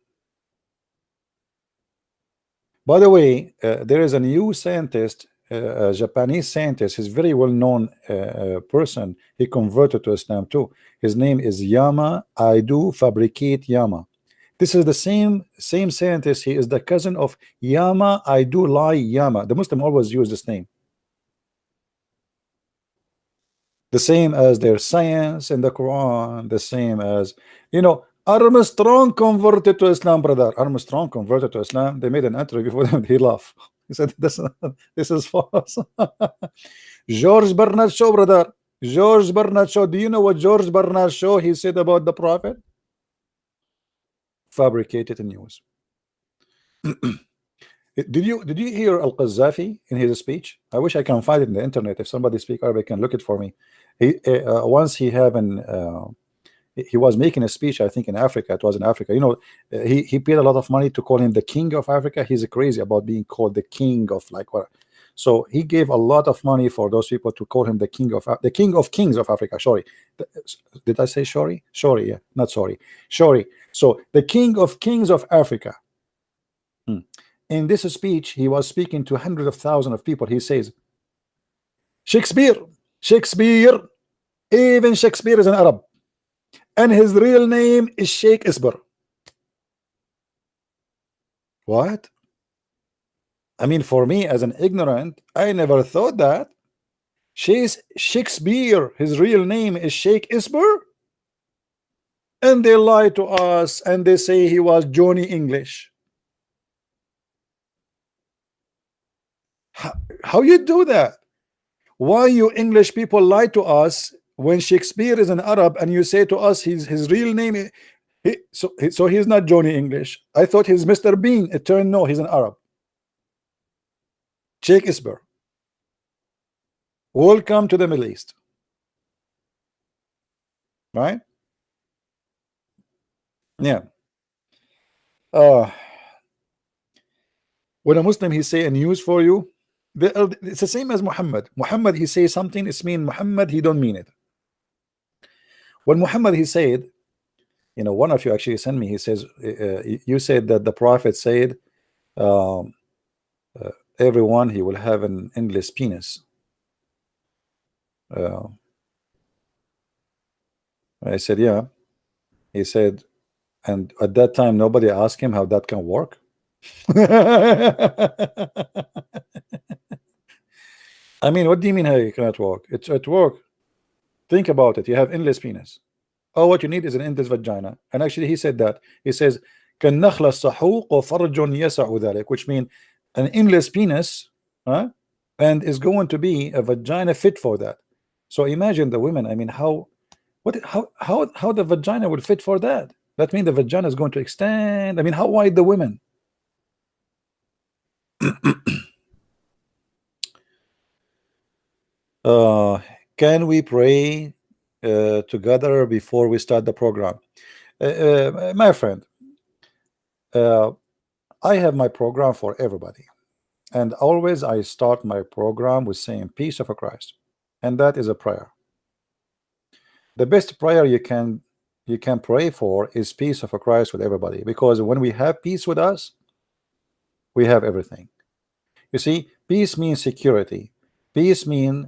By the way, there is a new scientist, a Japanese scientist. He's very well known person. He converted to Islam too. His name is Yama. I do fabricate Yama. This is the same scientist. He is the cousin of Yama. I do lie Yama. The Muslim always use this name. The same as their science in the Quran, the same as, you know, Armstrong converted to Islam, brother. Armstrong converted to Islam. They made an interview for him. He laughed. He said, this is false. George Bernard Shaw, brother. George Bernard Shaw. Do you know what George Bernard Shaw he said about the Prophet? Fabricated news. Did you hear Al-Qadhafi in his speech? I wish I can find it in the internet. If somebody speak Arabic can look it for me. Once he was making a speech, I think in Africa. It was in Africa. You know, he paid a lot of money to call him the king of Africa. He's crazy about being called the king of like what. So he gave a lot of money for those people to call him the king of kings of Africa. Sorry, did I say sorry? Sorry, yeah, not sorry. Sorry. So the king of kings of Africa. In this speech, he was speaking to hundreds of thousands of people. He says, Shakespeare, even Shakespeare is an Arab, and his real name is Shakespeare. What? I mean, for me as an ignorant, I never thought that. Shakespeare, his real name is Shakespeare, and they lie to us and they say he was Johnny English. How you do that? Why you English people lie to us When Shakespeare is an Arab and you say to us his real name, so he's not Johnny English. I thought he's Mr. Bean. It turned no, he's an Arab. Shakespeare. Welcome to the Middle East. Right? Yeah. When a Muslim he say a news for you, it's the same as Muhammad. Muhammad he say something, it's mean Muhammad he don't mean it. When Muhammad he said, you know, one of you actually sent me, he says, you said that the Prophet said, everyone he will have an endless penis. I said, yeah. He said, and at that time nobody asked him how that can work. I mean, what do you mean how you cannot walk? It's at work. Think about it. You have endless penis. Oh, what you need is an endless vagina. And actually he said that. He says, كالنخل الصحوق وفرج يسع ذلك, which means an endless penis, huh? And is going to be a vagina fit for that. So imagine the women. I mean, how the vagina would fit for that? That means the vagina is going to extend. I mean, how wide the women? Can we pray together before we start the program? My friend, I have my program for everybody, and always I start my program with saying peace of Christ, and that is a prayer. The best prayer you can pray for is peace of Christ with everybody, because when we have peace with us, we have everything. You see, peace means security. Peace means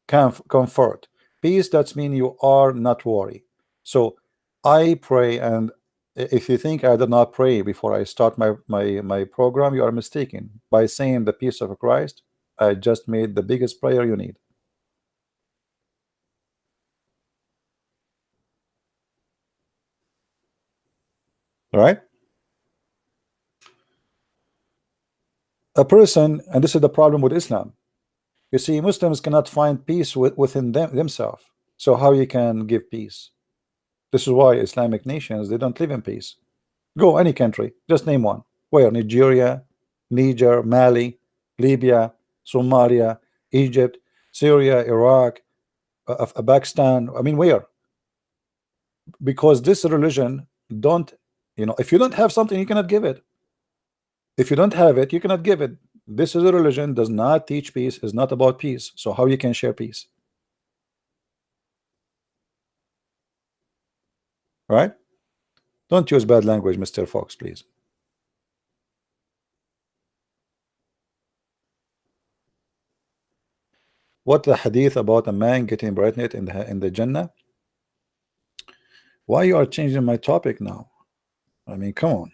comfort. Peace, that means you are not worried. So I pray, and if you think I did not pray before I start my program, you are mistaken. By saying the peace of Christ, I just made the biggest prayer you need. All right? A person, and this is the problem with Islam. You see, Muslims cannot find peace within themselves. So how you can give peace? This is why Islamic nations, they don't live in peace. Go any country, just name one. Where? Nigeria, Niger, Mali, Libya, Somalia, Egypt, Syria, Iraq, Pakistan. I mean, where? Because this religion don't, you know, if you don't have something, you cannot give it. If you don't have it, you cannot give it. This is a religion, does not teach peace, is not about peace. So how you can share peace? Right? Don't use bad language, Mr. Fox, please. What the hadith about a man getting pregnant in the Jannah? Why you are changing my topic now? I mean, come on.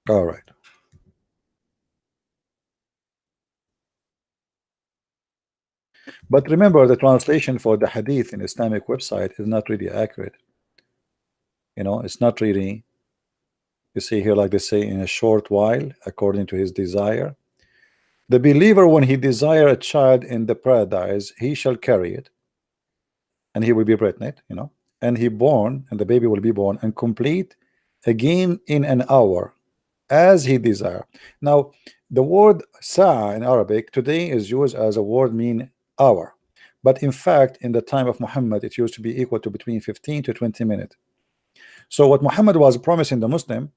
All right. But remember, the translation for the hadith in Islamic website is not really accurate. You know, it's not really. You see here, like they say, in a short while, according to his desire. The believer, when he desire a child in the paradise, he shall carry it, and he will be pregnant, you know, and he born, and the baby will be born and complete again in an hour, as he desire. Now, the word sa in Arabic today is used as a word mean hour, but in fact, in the time of Muhammad, it used to be equal to between 15 to 20 minutes. So what Muhammad was promising the Muslim,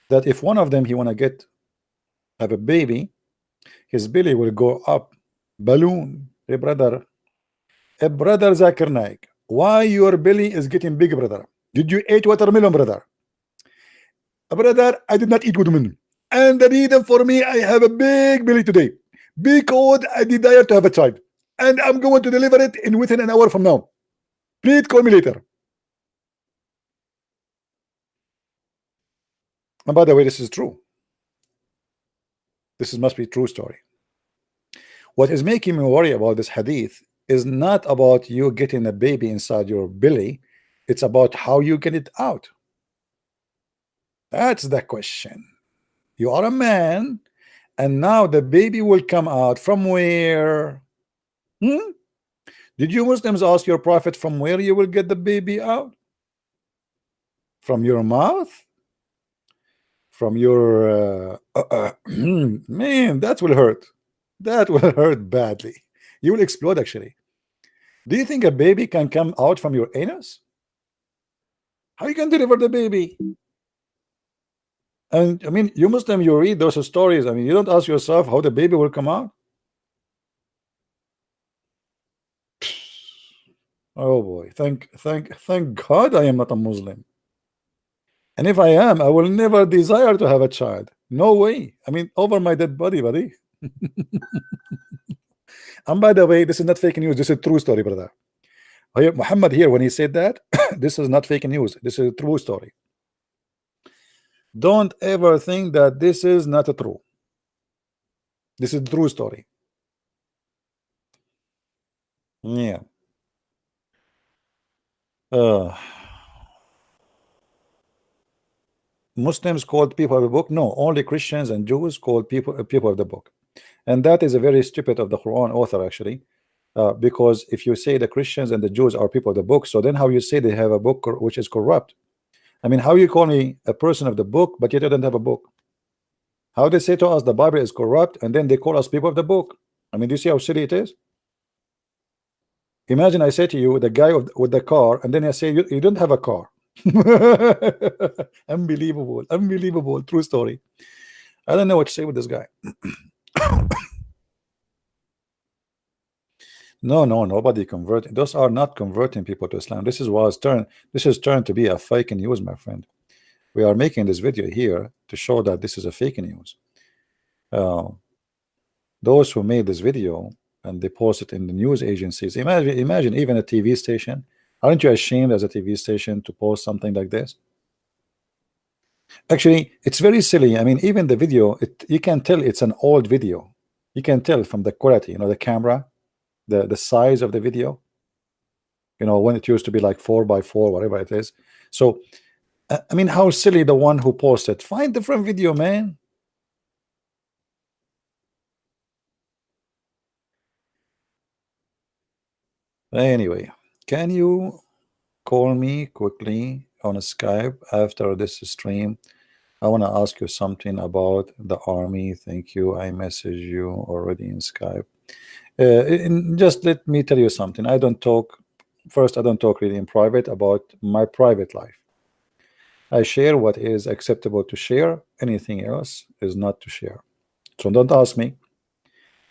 that if one of them he want to have a baby, his belly will go up balloon. Hey brother, Zakir Naik, why your belly is getting big, brother? Did you eat watermelon, brother? Brother, I did not eat watermelon, and the reason for me, I have a big belly today because I desire to have a child, and I'm going to deliver it in within an hour from now. Please call me later. And by the way, this is true. This must be a true story. What is making me worry about this hadith is not about you getting a baby inside your belly. It's about how you get it out. That's the question. You are a man And now the baby will come out from where? Hmm? Did you Muslims ask your prophet from where you will get the baby out? From your mouth? From your man, that will hurt. That will hurt badly. You will explode actually. Do you think a baby can come out from your anus? How you can deliver the baby? And I mean, you Muslim, you read those stories. I mean, you don't ask yourself how the baby will come out. Oh boy, thank God I am not a Muslim. And if I am, I will never desire to have a child. No way. I mean, over my dead body, buddy. And by the way, this is not fake news. This is true story, brother. Muhammad here, when he said that, this is not fake news. This is a true story. Don't ever think that this is not a true. This is a true story. Yeah. Muslims called people of the book? No, only Christians and Jews called people of the book. And that is a very stupid of the Quran author actually. Because if you say the Christians and the Jews are people of the book, so then how you say they have a book which is corrupt? I mean, how you call me a person of the book, but you don't have a book? How they say to us the Bible is corrupt, and then they call us people of the book? I mean, do you see how silly it is? Imagine I say to you, the guy with the car, and then I say you don't have a car. Unbelievable, unbelievable, true story. I don't know what to say with this guy. No, nobody converting. Those are not converting people to Islam. This is turned to be a fake news, my friend. We are making this video here to show that this is a fake news. Those who made this video and they post it in the news agencies, imagine even a TV station. Aren't you ashamed as a TV station to post something like this? Actually, it's very silly. I mean, even the video, you can tell it's an old video. You can tell from the quality, the camera, the size of the video, when it used to be like 4x4, whatever it is. So I mean, how silly the one who posted. Find different video, man. Anyway, can you call me quickly on Skype after this stream? I want to ask you something about the army. Thank you. I message you already in Skype. Just let me tell you something. I don't talk really in private about my private life. I share what is acceptable to share. Anything else is not to share. So don't ask me.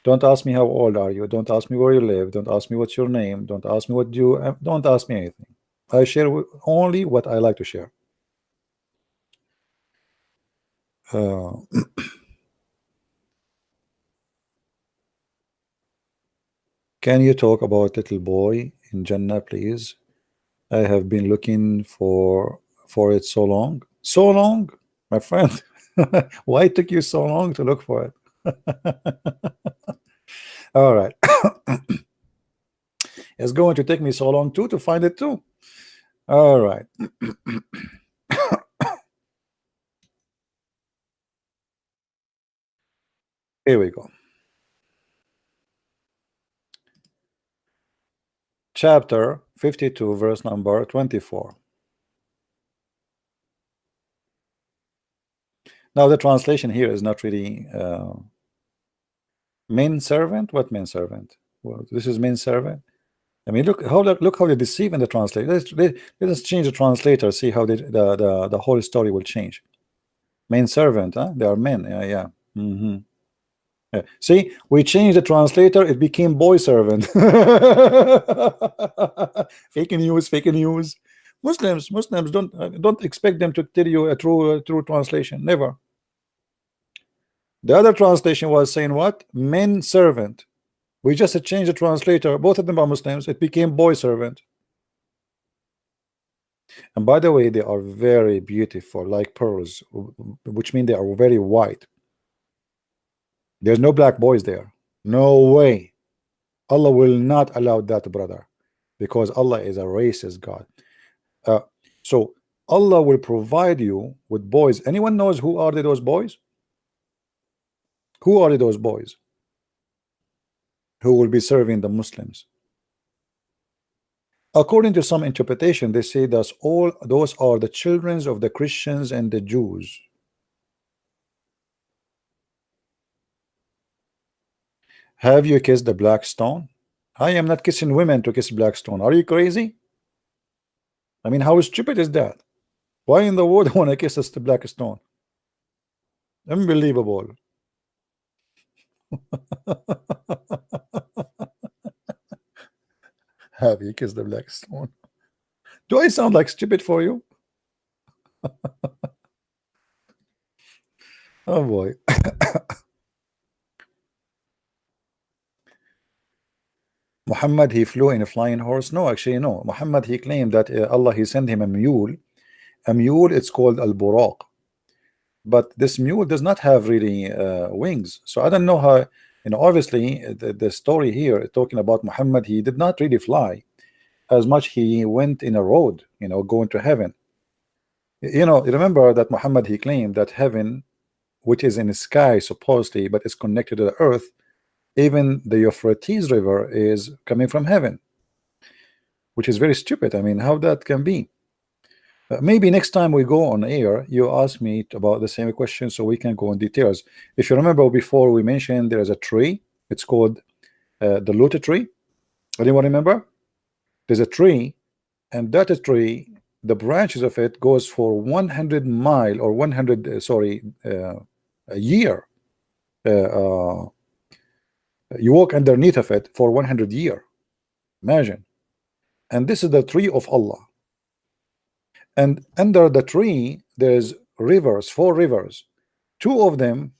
Don't ask me how old are you. Don't ask me where you live. Don't ask me what's your name. Don't ask me what you. Don't ask me anything. I share only what I like to share. Can you talk about little boy in Jannah, please? I have been looking for it so long. So long, my friend. Why it took you so long to look for it? All right. It's going to take me so long too to find it too. All right. Here we go. Chapter 52, verse number 24. Now the translation here is not really main servant. What main servant? Well, this is main servant. I mean, look how they deceive in the translator. Let us change the translator. See how the whole story will change. Main servant, huh? They are men. Yeah. Yeah. See, we changed the translator. It became boy servant. Fake news. Muslims don't expect them to tell you a true translation. Never. The other translation was saying what? Men servant. We just changed the translator. Both of them are Muslims. It became boy servant. And by the way, they are very beautiful, like pearls, which means they are very white. There's no black boys there. No way. Allah will not allow that, brother, because Allah is a racist God. So Allah will provide you with boys. Anyone knows who are those boys? Who are those boys who will be serving the Muslims? According to some interpretation, they say that all those are the children of the Christians and the Jews. Have you kissed the black stone? I am not kissing women to kiss black stone. Are you crazy? I mean, how stupid is that? Why in the world I want to kiss the black stone? Unbelievable. Have you kissed the black stone? Do I sound like stupid for you? Oh boy. Muhammad, he flew in a flying horse? No, actually, no. Muhammad, he claimed that Allah, he sent him a mule. A mule, it's called al-buraq. But this mule does not have really wings. So I don't know how, obviously, the story here talking about Muhammad, he did not really fly as much. He went in a road, going to heaven. Remember that Muhammad, he claimed that heaven, which is in the sky supposedly, but it's connected to the earth, even the Euphrates River is coming from heaven, which is very stupid. I mean, how that can be? Maybe next time we go on air, you ask me about the same question so we can go in details. If you remember before, we mentioned there is a tree. It's called the lotus tree. Anyone remember? There's a tree, and that tree, the branches of it goes for 100 mile or 100 a year. You walk underneath of it for 100 years. Imagine. And this is the tree of Allah. And under the tree there's rivers, 4 rivers. 2 of them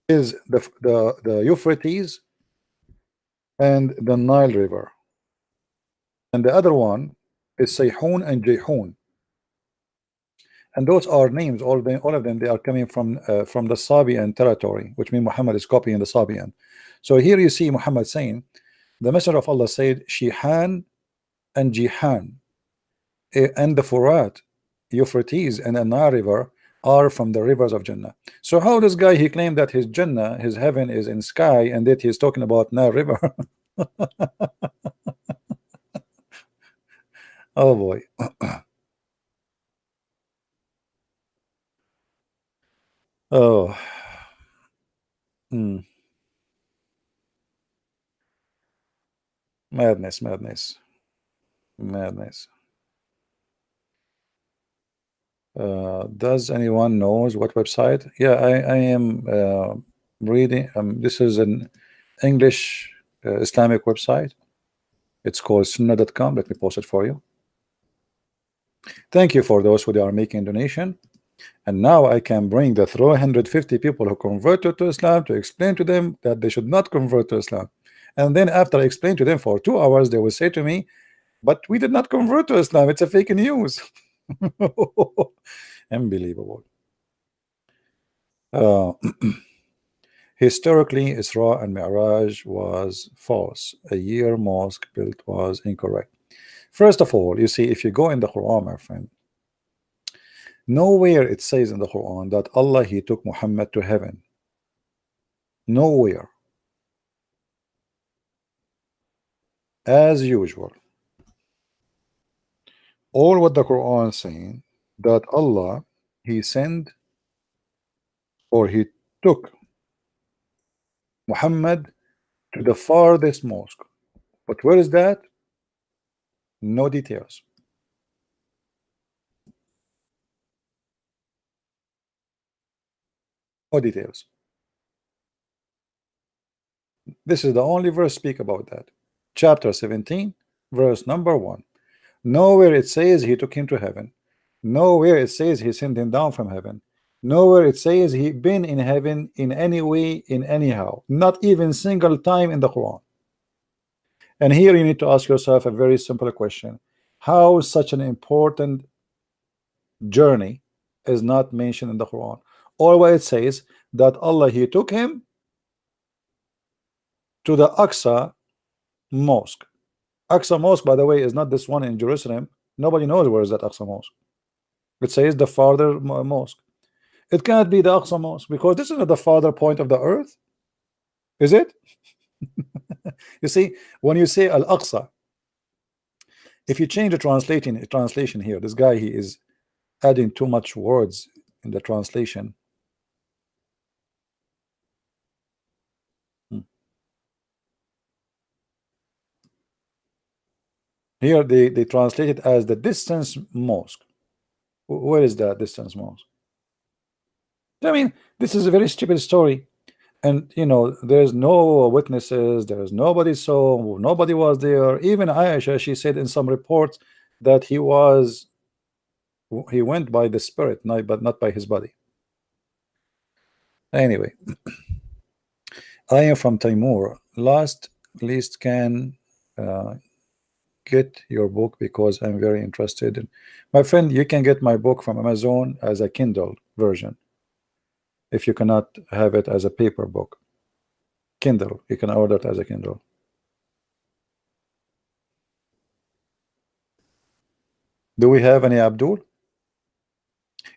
is the Euphrates and the Nile River, and the other one is Sayhun and Jayhun. And those are names, all of them, they are coming from the Serbian territory, which means Muhammad is copying the Serbian. So here you see Muhammad saying, the Messenger of Allah said, Shihan and Jihan, and the Furat, Euphrates, and the Nile River are from the rivers of Jannah. So how this guy, he claimed that his Jannah, his heaven, is in sky, and that he's talking about Nile River? Oh boy. Oh. Madness, madness, madness. Does anyone knows what website? Yeah, I am reading. This is an English Islamic website. It's called sunnah.com. Let me post it for you. Thank you for those who are making donation. And now I can bring the 350 people who converted to Islam to explain to them that they should not convert to Islam. And then after I explain to them for 2 hours, they will say to me, but we did not convert to Islam. It's a fake news. Unbelievable. Historically, Isra and Mi'raj was false. A year mosque built was incorrect. First of all, you see, if you go in the Quran, my friend, nowhere it says in the Quran that Allah, he took Muhammad to heaven. Nowhere. As usual, all what the Quran is saying, that Allah, he sent or he took Muhammad to the farthest mosque. But where is that? No details. No details. This is the only verse speak about that. Chapter 17, verse number 1. Nowhere it says he took him to heaven. Nowhere it says he sent him down from heaven. Nowhere it says he been in heaven in any way, in anyhow. Not even single time in the Quran. And here you need to ask yourself a very simple question. How such an important journey is not mentioned in the Quran? Or where it says that Allah, he took him to the Aqsa Mosque. Aqsa Mosque, by the way, is not this one in Jerusalem. Nobody knows where is that Aqsa Mosque. It says the farther mosque. It can't be the Aqsa Mosque because this is not the farther point of the earth, is it? You see, when you say Al-Aqsa, if you change the translation here, this guy, he is adding too much words in the translation. Here they translate it as the distance mosque. Where is that distance mosque? I mean, this is a very stupid story. And you know, there's no witnesses, there's nobody saw, nobody was there. Even Aisha, she said in some reports that he went by the spirit, but not by his body. Anyway, I am from Timor. Least can get your book because I'm very interested in. My friend, you can get my book from Amazon as a Kindle version if you cannot have it as a paper book. Kindle, you can order it as a Kindle. Do we have any Abdul?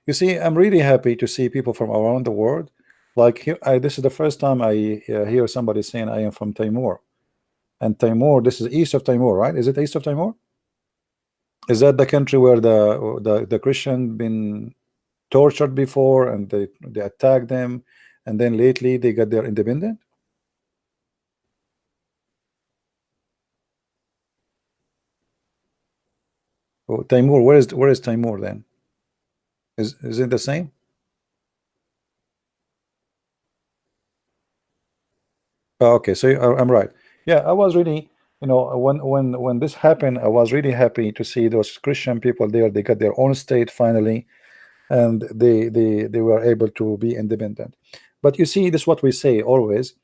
You see, I'm really happy to see people from around the world. Like here, this is the first time I hear somebody saying I am from Timor. And Timor, this is east of Timor, right? Is it east of Timor? Is that the country where the Christian been tortured before and they attacked them, and then lately they got their independent? Oh, Timor, where is Timor then? Is it the same? Oh, okay, so I'm right. Yeah, I was really, you know, when this happened, I was really happy to see those Christian people there. They got their own state finally, and they were able to be independent. But you see, this is what we say always: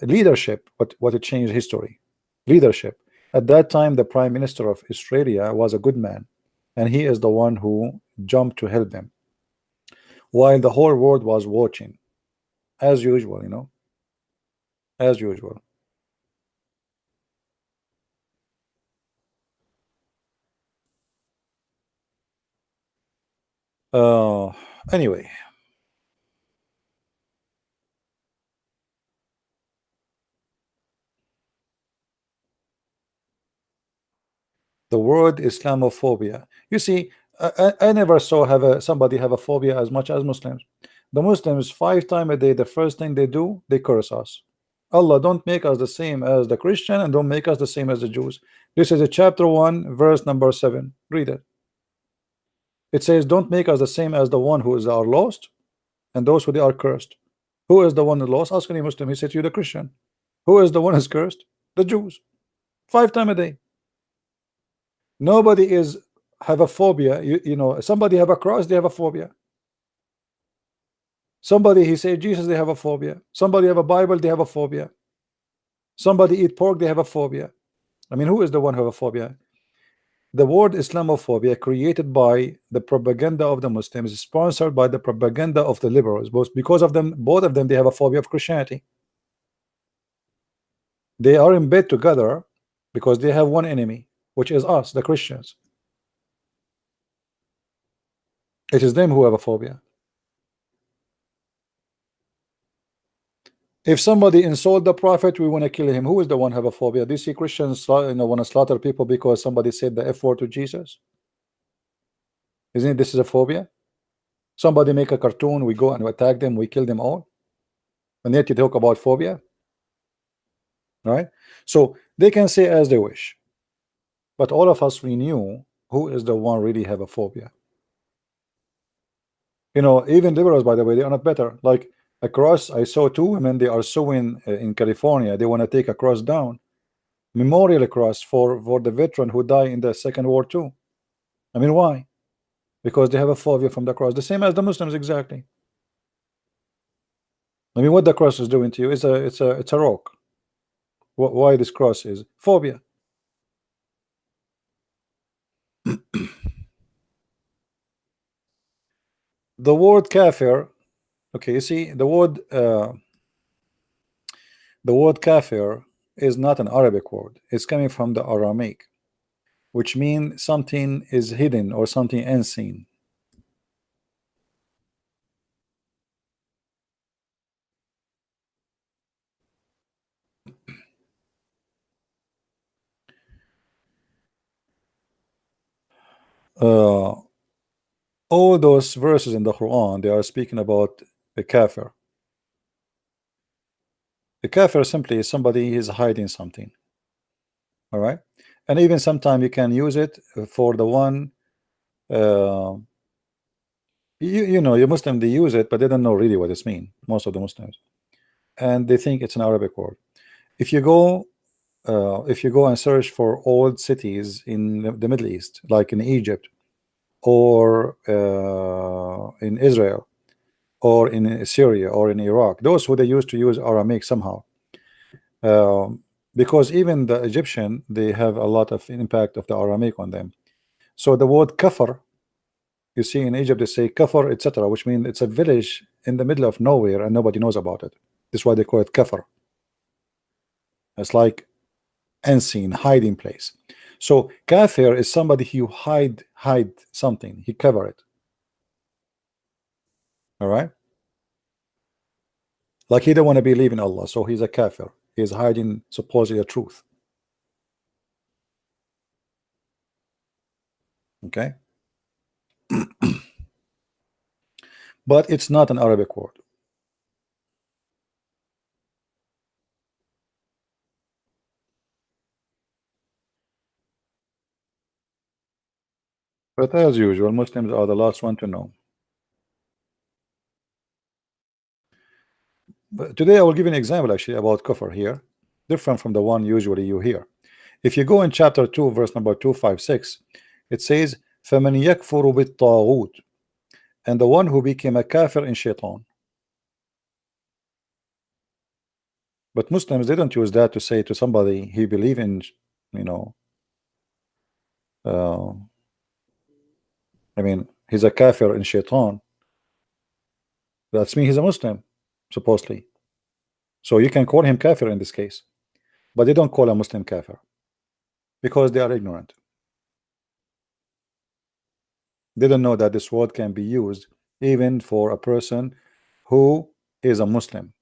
leadership. What it changed history? Leadership. At that time, the Prime Minister of Australia was a good man, and he is the one who jumped to help them, while the whole world was watching, as usual. You know, as usual. Anyway, the word Islamophobia. You see, I never saw somebody have a phobia as much as Muslims. The Muslims 5 times a day, the first thing they do, they curse us. Allah, don't make us the same as the Christian, and don't make us the same as the Jews. This is a chapter 1, verse number 7. Read it. It says, don't make us the same as the one who is are lost and those who they are cursed. Who is the one who lost? Ask any Muslim. He said, you the Christian. Who is the one who's cursed? The Jews. 5 times a day. Nobody is have a phobia. You know, somebody have a cross, they have a phobia. Somebody, he said Jesus, they have a phobia. Somebody have a Bible, they have a phobia. Somebody eat pork, they have a phobia. I mean, who is the one who have a phobia? The word Islamophobia created by the propaganda of the Muslims, sponsored by the propaganda of the liberals. Both because of them, both of them, they have a phobia of Christianity. They are in bed together because they have one enemy, which is us, the Christians. It is them who have a phobia. If somebody insult the prophet, we want to kill him. Who is the one have a phobia? Do you see Christians, you know, want to slaughter people because somebody said the F word to Jesus? Isn't it, this is a phobia? Somebody make a cartoon, we go and we attack them, we kill them all, and yet you talk about phobia, right? So they can say as they wish, but all of us, we knew who is the one really have a phobia. You know, even liberals, by the way, they are not better. Like a cross, I saw 2 women, they are suing in California. They want to take a cross down, memorial cross for the veteran who died in the Second World War II. I mean, why? Because they have a phobia from the cross, the same as the Muslims, exactly. I mean, what the cross is doing to you is it's a rock. Why this cross is phobia. The word kafir, okay, you see the word kafir is not an Arabic word. It's coming from the Aramaic, which means something is hidden or something unseen. uh, all those verses in the Quran, they are speaking about the kafir. The kafir simply is somebody is hiding something. All right, and even sometimes you can use it for the one. You know, you Muslim, they use it, but they don't know really what it's mean. Most of the Muslims, and they think it's an Arabic word. If you go and search for old cities in the Middle East, like in Egypt or in Israel or in Syria or in Iraq, those who they used to use Aramaic somehow, because even the Egyptian, they have a lot of impact of the Aramaic on them. So the word kafir, you see in Egypt they say kafir, etc., which means it's a village in the middle of nowhere and nobody knows about it. That's why they call it kafir. It's like unseen, hiding place. So kafir is somebody who hide something, he cover it. All right, like he don't want to believe in Allah, so he's a kafir. He's hiding supposedly a truth. Okay, but it's not an Arabic word. But as usual, Muslims are the last one to know. But today I will give you an example actually about kufr here, different from the one usually you hear. If you go in chapter 2, verse number 256, it says, فَمَنْ يَكْفُرُ بِالطَّاغُوتِ, and the one who became a kafir in shaitan. But Muslims, they don't use that to say to somebody he believe in, you know, I mean, he's a kafir in shaitan. That's mean he's a Muslim, supposedly. So you can call him kafir in this case, but they don't call a Muslim kafir because they are ignorant. They don't know that this word can be used even for a person who is a Muslim.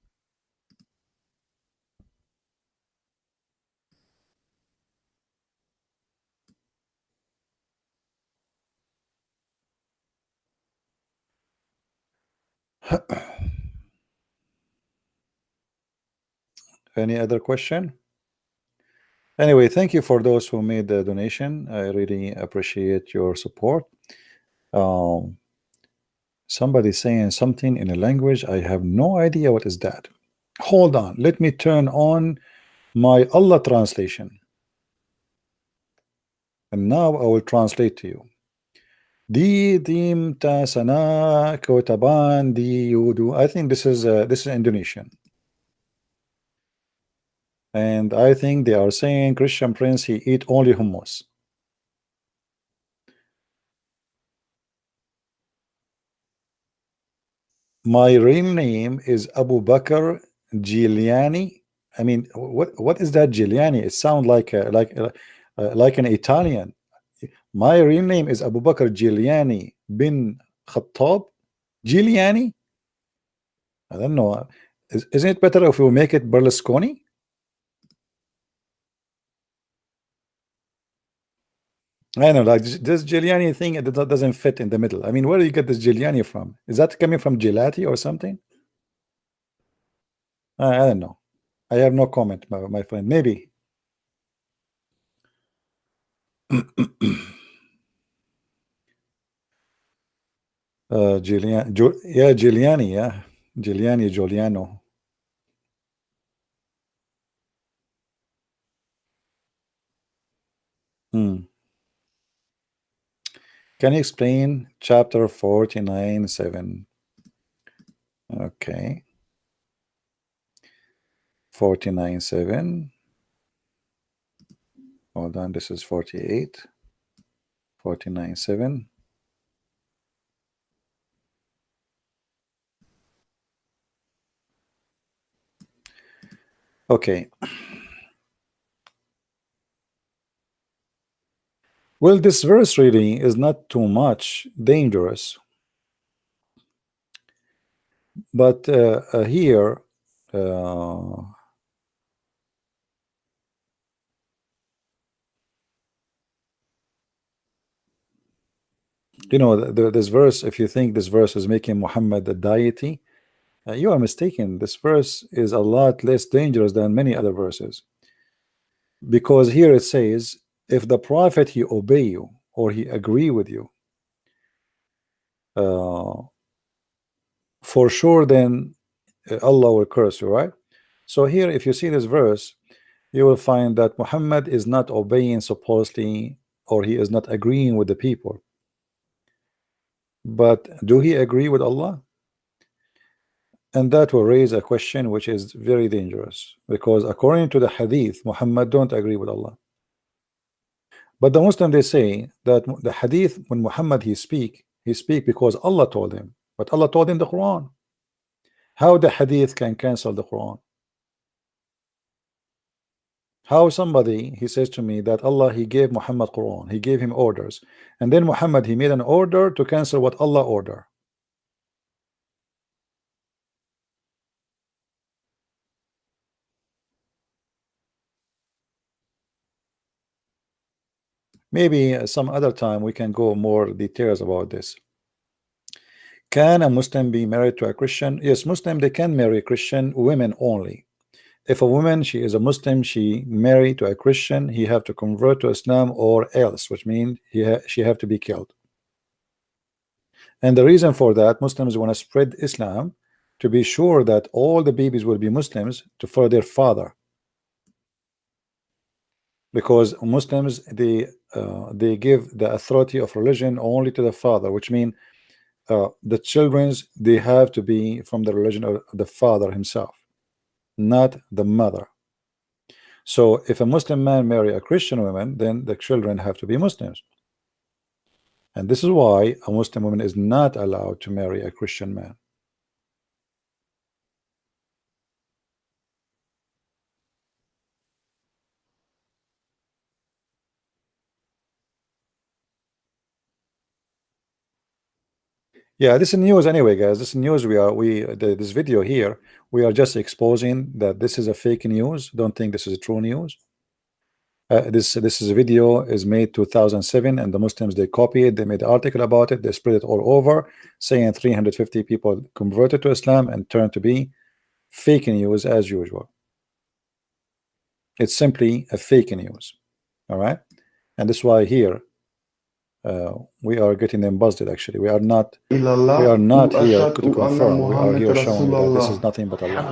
Any other question? Anyway, thank you for those who made the donation. I really appreciate your support. Somebody saying something in a language, I have no idea what is that. Hold on, let me turn on my Allah translation, and now I will translate to you. Di dim ta sana kotaban di yudu. I think this is Indonesian, and I think they are saying Christian Prince, he eat only hummus. My real name is Abu Bakr Giuliani. I mean, what is that Giuliani? It sounds like like an Italian. My real name is Abu Bakr Giuliani bin Khattab. Giuliani? I don't know. Isn't it better if we make it Berlusconi? I know, like this Giuliani thing, it doesn't fit in the middle. I mean, where do you get this Giuliani from? Is that coming from gelati or something? I don't know. I have no comment, my friend. Maybe. Yeah, Giuliani, yeah. Giuliani, Giuliano. Can you explain chapter 49:7? Okay. 49:7. Hold on, this is 48. 49:7. Okay. Well, this verse really is not too much dangerous, but here You know, this verse, if you think this verse is making Muhammad a deity, you are mistaken. This verse is a lot less dangerous than many other verses, because here it says, if the prophet he obey you or he agree with you, for sure then Allah will curse you, right? So here, if you see this verse, you will find that Muhammad is not obeying supposedly, or he is not agreeing with the people. But do he agree with Allah? And that will raise a question which is very dangerous, because according to the hadith, Muhammad don't agree with Allah. But the Muslim, they say that the hadith, when Muhammad he speak because Allah told him, but Allah told him the Quran. How the hadith can cancel the Quran? How somebody, he says to me that Allah he gave Muhammad Quran, he gave him orders, and then Muhammad he made an order to cancel what Allah order. Maybe some other time we can go more details about this. Can a Muslim be married to a Christian? Yes, Muslim, they can marry Christian women only. If a woman, she is a Muslim, she married to a Christian, he have to convert to Islam or else, which means she have to be killed. And the reason for that, Muslims want to spread Islam to be sure that all the babies will be Muslims for their father. Because Muslims, they give the authority of religion only to the father, which means the children's, they have to be from the religion of the father himself, not the mother. So if a Muslim man marry a Christian woman, then the children have to be Muslims. And this is why a Muslim woman is not allowed to marry a Christian man. Yeah, this is news anyway, guys. This is news. This video here, we are just exposing that this is a fake news. Don't think this is true news. This is a video is made 2007, and the Muslims, they copy it, they made an article about it, they spread it all over, saying 350 people converted to Islam and turned to be fake news as usual. It's simply a fake news. All right, and that's why here we are getting them busted. Actually, we are not here to confirm. We are here showing that this is nothing but Allah.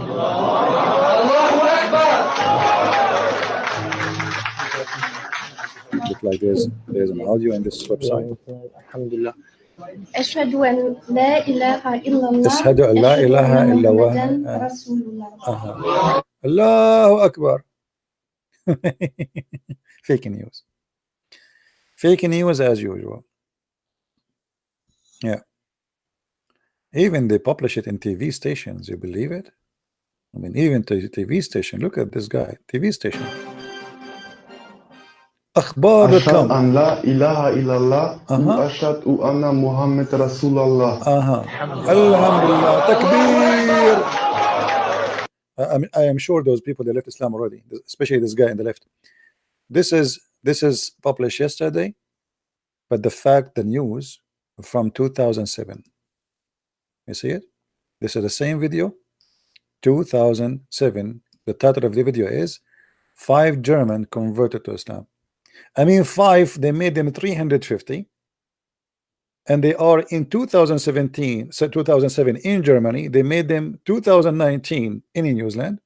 Look like there's an audio in this website. Alhamdulillah. أشهد أن لا إله إلا الله أشهد أن لا إله إلا الله رسول الله. الله أكبر. Fake news. Fake news as usual. Yeah. Even they publish it in TV stations. You believe it? I mean, even TV station. Look at this guy. TV station. أشهد أن لا إله إلا الله وأشهد أن محمد رسول الله. Alhamdulillah. Takbir. I am sure those people, they left Islam already, especially this guy in the left. This is published yesterday, but the news from 2007. You see it? This is the same video, 2007. The title of the video is 5 German converted to Islam. I mean 5, they made them 350, and they are in 2017, so 2007 in Germany, they made them 2019 in New Zealand.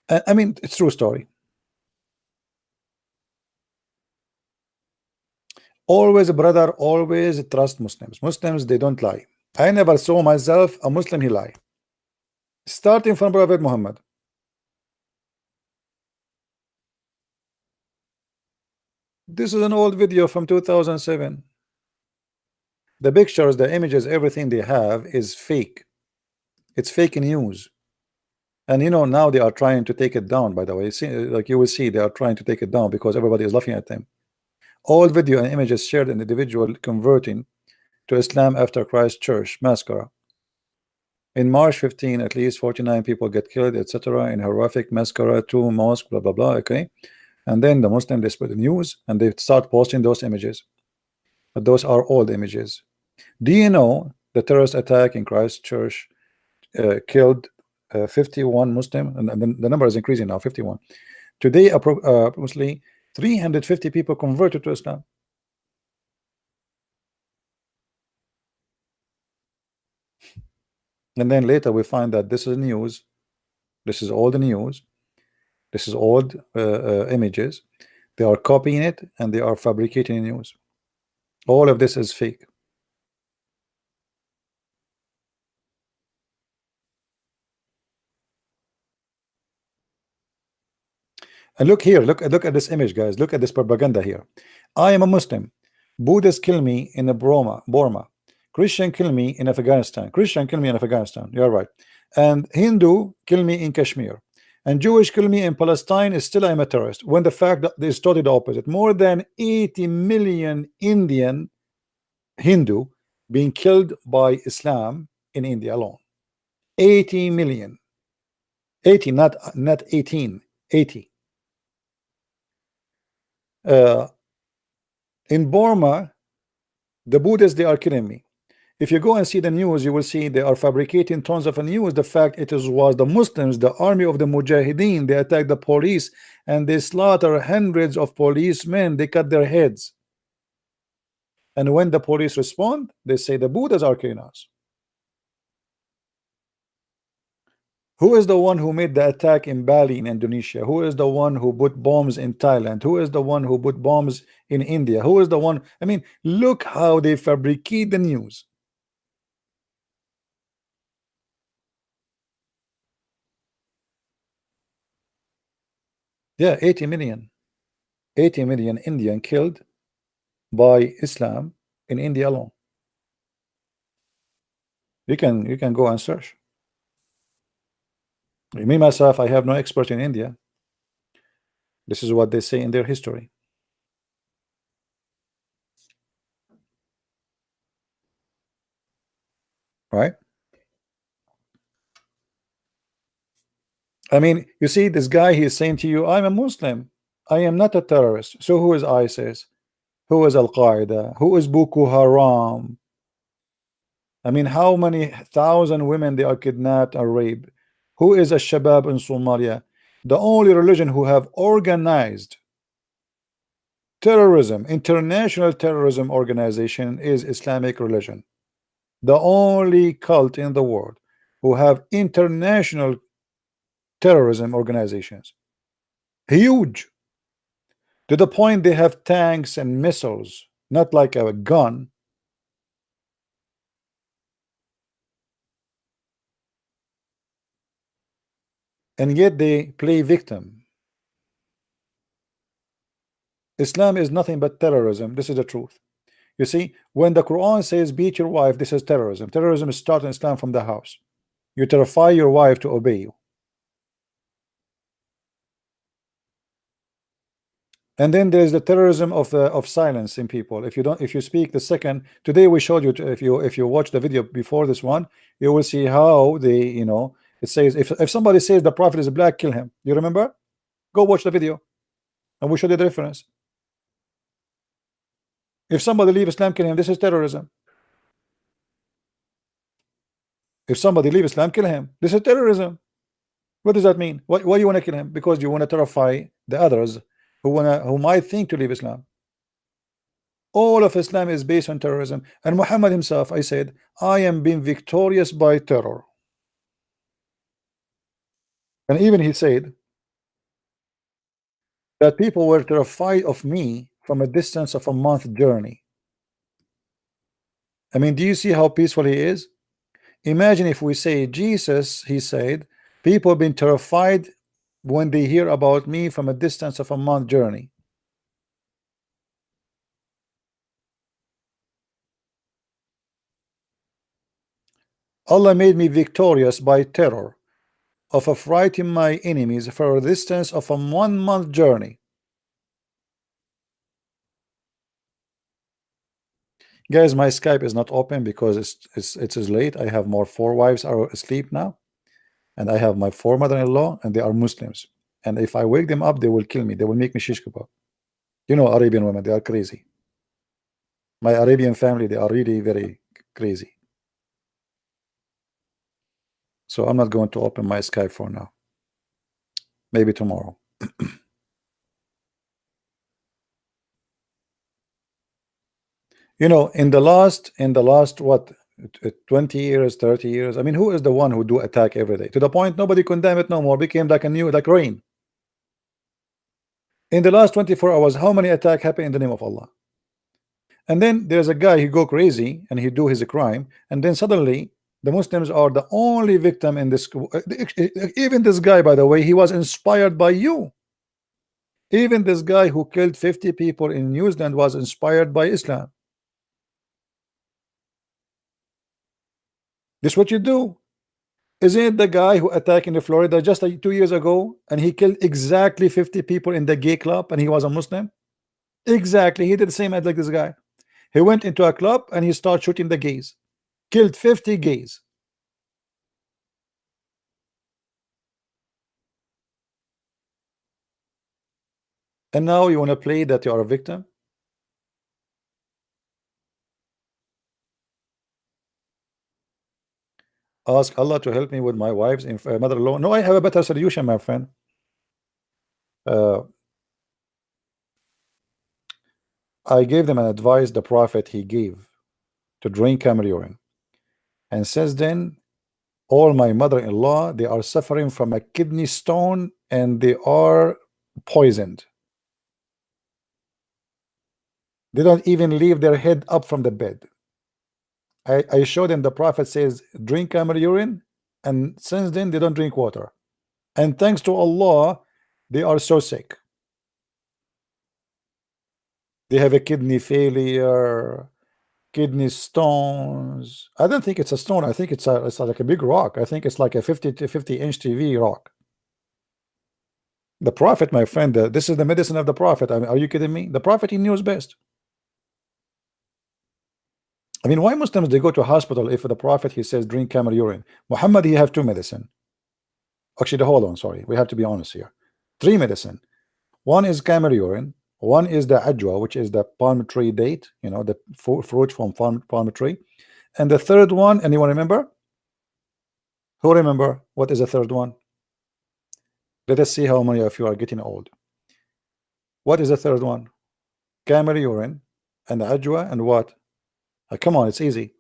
I mean, it's true story. Always, brother, always trust Muslims. Muslims, they don't lie. I never saw myself a Muslim he lie. Starting from Prophet Muhammad. This is an old video from 2007. The pictures, the images, everything they have is fake. It's fake news. And you know, now they are trying to take it down, by the way. See, like you will see, they are trying to take it down because everybody is laughing at them. All video and images shared an individual converting to Islam after Christchurch Mosque. In March 15, at least 49 people get killed, etc. in horrific massacre, 2 mosques, blah blah blah. Okay, and then the Muslim, they spread the news and they start posting those images. But those are old images. Do you know the terrorist attack in Christchurch killed 51 Muslim, and the number is increasing now, 51. Today, approximately 350 people converted to Islam. And then later we find that this is news. This is all the news. This is old images. They are copying it and they are fabricating news. All of this is fake. And look here, look at this image, guys. Look at this propaganda here. I am a Muslim. Buddhists kill me in Burma. Christian kill me in Afghanistan. Christian kill me in Afghanistan. You're right. And Hindu kill me in Kashmir. And Jewish kill me in Palestine. Is still I'm a terrorist. When the fact that is totally the opposite. More than 80 million Indian Hindu being killed by Islam in India alone. 80 million. 80, not 18. 80. In Burma, the Buddhists, they are killing me. If you go and see the news, you will see they are fabricating tons of news. The fact was the Muslims, the army of the Mujahideen, they attacked the police and they slaughter hundreds of policemen. They cut their heads. And when the police respond, they say the Buddhists are killing us. Who is the one who made the attack in Bali in Indonesia? Who is the one who put bombs in Thailand? Who is the one who put bombs in India? Who is the one? I mean, look how they fabricate the news. Yeah, 80 million. 80 million Indian killed by Islam in India alone. You can go and search. Me myself, I have no expert in India. This is what they say in their history. Right? I mean, you see, this guy, he is saying to you, I'm a Muslim. I am not a terrorist. So who is ISIS? Who is Al-Qaeda? Who is Boko Haram? I mean, how many thousand women they are kidnapped or raped? Who is a Shabab in Somalia? The only religion who have organized terrorism, international terrorism organization, is Islamic religion. The only cult in the world who have international terrorism organizations. Huge. To the point they have tanks and missiles, not like a gun. And yet they play victim. Islam is nothing but terrorism. This is the truth. You see, when the Quran says beat your wife, this is terrorism. Terrorism is starting in Islam from the house. You terrify your wife to obey you. And then there's the terrorism of silence in people. If you speak the second, today we showed you, if you watch the video before this one, you will see how they, it says if somebody says the prophet is black, kill him. You remember? Go watch the video and we show you the difference. If somebody leave Islam, kill him. This is terrorism. If somebody leave Islam, kill him. This is terrorism. What does that mean? Why do you want to kill him? Because you want to terrify the others who might think to leave Islam. All of Islam is based on terrorism. And Muhammad himself, I said, I am being victorious by terror. And even he said that people were terrified of me from a distance of a month journey. I mean, do you see how peaceful he is? Imagine if we say Jesus, he said, people have been terrified when they hear about me from a distance of a month journey. Allah made me victorious by terror of affrighting my enemies for a distance of a 1 month journey. Guys, my Skype is not open because it is late. I have more 4 wives are asleep now, and I have my 4 mother-in-law, and they are Muslims. And if I wake them up, they will kill me. They will make me shish kebab. You know, Arabian women, they are crazy. My Arabian family, they are really very crazy. So I'm not going to open my Skype for now. Maybe tomorrow. You know, in the last what, 20 years, 30 years, I mean, who is the one who do attack every day to the point nobody condemn it no more, became like a new, like rain. In the last 24 hours, how many attack happen in the name of Allah? And then there's a guy, he go crazy and he do his crime, and then suddenly the Muslims are the only victim in this. Even this guy, by the way, he was inspired by you. Even this guy who killed 50 people in New Zealand was inspired by Islam. This what you do. Isn't it the guy who attacked in Florida just 2 years ago, and he killed exactly 50 people in the gay club, and he was a Muslim? Exactly, he did the same as like this guy. He went into a club and he started shooting the gays, killed 50 gays. And now you want to play that you are a victim? Ask Allah to help me with my wife's mother-in-law. No, I have a better solution, my friend. I gave them an advice the Prophet he gave to drink camel urine, and since then all my mother-in-law, they are suffering from a kidney stone and they are poisoned. They don't even leave their head up from the bed. I showed them the Prophet says drink camel urine, and since then they don't drink water, and thanks to Allah they are so sick. They have a kidney failure, kidney stones. I don't think it's a stone. I think it's like a big rock. I think it's like a 50 to 50-inch TV rock. The Prophet, my friend, this is the medicine of the Prophet. I mean, are you kidding me? The Prophet, he knows best. I mean, why Muslims they go to hospital if the Prophet he says drink camel urine? Muhammad he have 2 medicine. Actually, hold on, sorry, we have to be honest here. 3 medicine. One is camel urine. One is the ajwa, which is the palm tree date, you know, the fruit from palm tree. And the third one, anyone remember? Who remember what is the third one? Let us see how many of you are getting old. What is the third one? Camel urine and the ajwa and what? Come on, it's easy.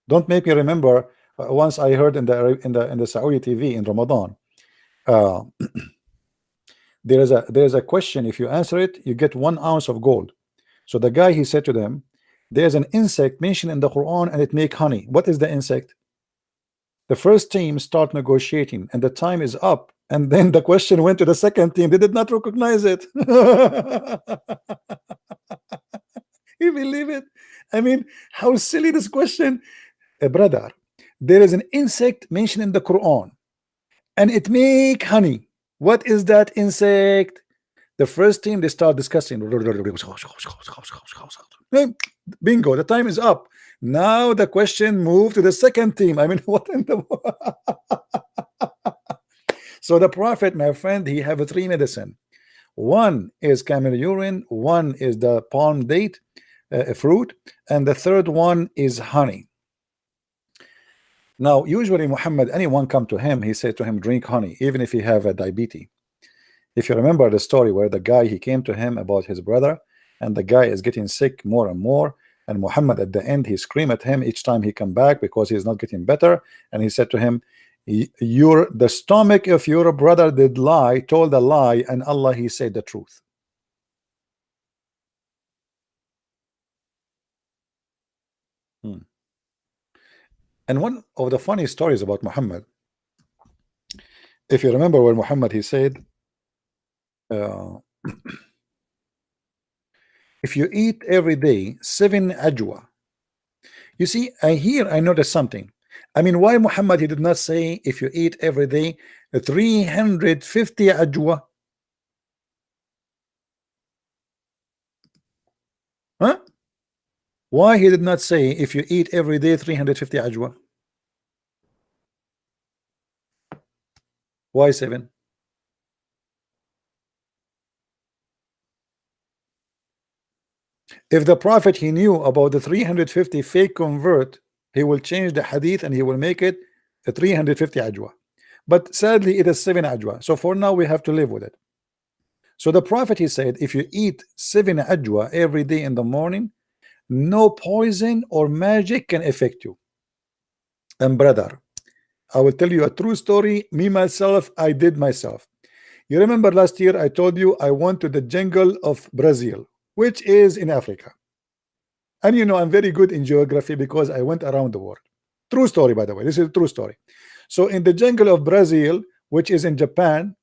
Don't make me remember. Once I heard in the Saudi TV in Ramadan, there's a question. If you answer it, you get 1 ounce of gold. So the guy he said to them, there's an insect mentioned in the Quran and it make honey. What is the insect? The first team start negotiating and the time is up, and then the question went to the second team. They did not recognize it. You believe it? I mean, how silly this question. Brother, there is an insect mentioned in the Quran and it make honey. What is that insect? The first team, they start discussing. Bingo, the time is up. Now the question moved to the second team. I mean, what in the So the Prophet, my friend, he have 3 medicine. One is camel urine, one is the palm date fruit, and the third one is honey. Now usually Muhammad, anyone come to him, he said to him drink honey even if he have a diabetes. If you remember the story where the guy he came to him about his brother, and the guy is getting sick more and more, and Muhammad at the end he screamed at him each time he come back because he's not getting better, and he said to him, the stomach of your brother did lie, told a lie, and Allah he said the truth. And one of the funny stories about Muhammad, if you remember when Muhammad he said if you eat every day 7 ajwa, you see, I noticed something. I mean, why Muhammad he did not say if you eat every day 350 ajwa? Huh? Why he did not say if you eat every day 350 ajwa? Why 7? If the Prophet he knew about the 350 fake convert, he will change the hadith and he will make it a 350 ajwa. But sadly, it is 7 ajwa. So for now, we have to live with it. So the Prophet he said, if you eat 7 ajwa every day in the morning, no poison or magic can affect you. And brother, I will tell you a true story. Me myself, I did myself. You remember last year I told you I went to the jungle of Brazil, which is in Africa. And you know, I'm very good in geography because I went around the world. True story, by the way. This is a true story. So in the jungle of Brazil, which is in Japan,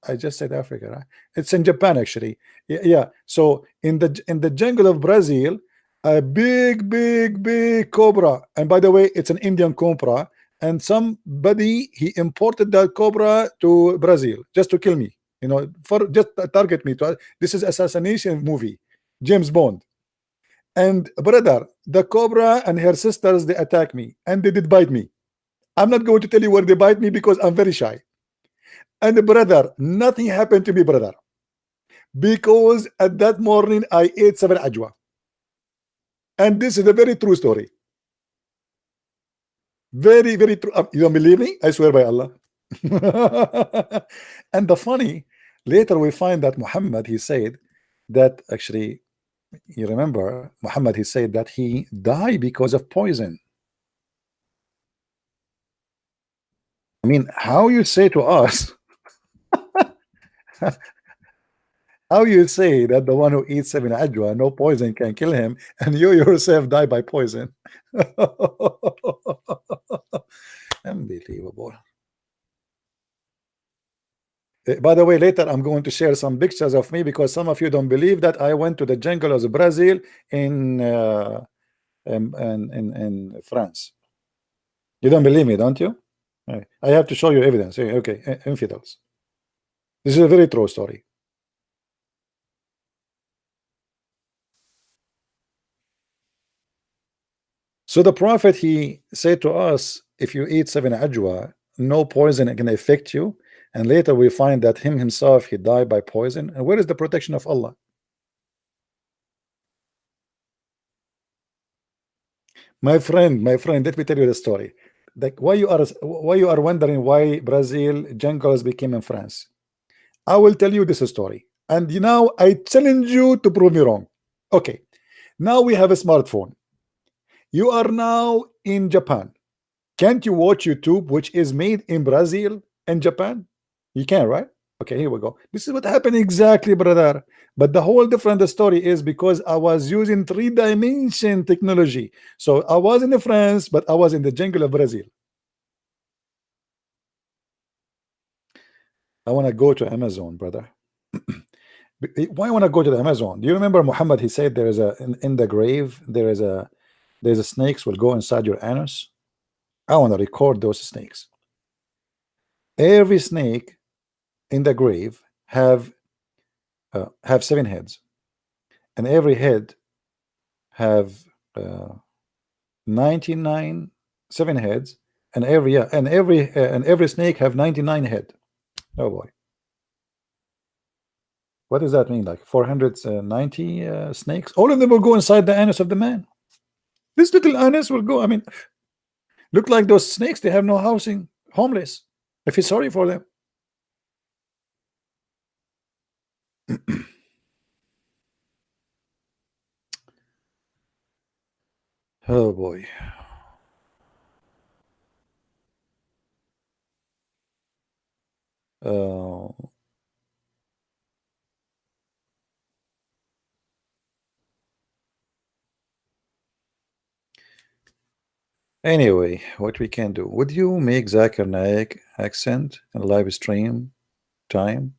I just said Africa, right? It's in Japan actually. Yeah. So in the jungle of Brazil, a big cobra, and by the way, it's an Indian cobra, and somebody he imported that cobra to Brazil just to kill me, you know, for just target me. This is assassination movie, James Bond. And brother, the cobra and her sisters, they attack me and they did bite me. I'm not going to tell you where they bite me because I'm very shy. And brother, nothing happened to me, brother, because at that morning I ate 7 ajwa. And this is a very true story. Very true. You don't believe me? I swear by Allah. And the funny, later we find that Muhammad, he said that actually, you remember Muhammad, he said that he died because of poison. I mean, how you say to us, how you say that the one who eats 7 ajwa, no poison can kill him, and you yourself die by poison? Unbelievable. By the way, later I'm going to share some pictures of me because some of you don't believe that I went to the jungle of Brazil in France. You don't believe me, don't you? I have to show you evidence. Okay, infidels. This is a very true story. So the Prophet, he said to us, if you eat 7 ajwa, no poison can affect you. And later we find that him himself, he died by poison. And where is the protection of Allah? My friend, let me tell you the story. Like why you are wondering why Brazil jungles became in France. I will tell you this story. And you know, I challenge you to prove me wrong. Okay, now we have a smartphone. You are now in Japan. Can't you watch YouTube, which is made in Brazil and Japan? You can, right? Okay, here we go. This is what happened exactly, brother. But the whole different story is because I was using 3-dimension technology. So I was in France, but I was in the jungle of Brazil. I want to go to Amazon, brother. Why I want to go to the Amazon? Do you remember Muhammad? He said there is in the grave there's a snakes will go inside your anus. I want to record those snakes. Every snake in the grave have 7 heads, and every head have 99 7 heads, and every snake have 99 head. Oh boy, what does that mean? Like 490 snakes? All of them will go inside the anus of the man. This little anus will go. I mean, look like those snakes. They have no housing, homeless. I feel sorry for them. Oh boy. Anyway, what we can do? Would you make Zakir Naik accent in live stream time?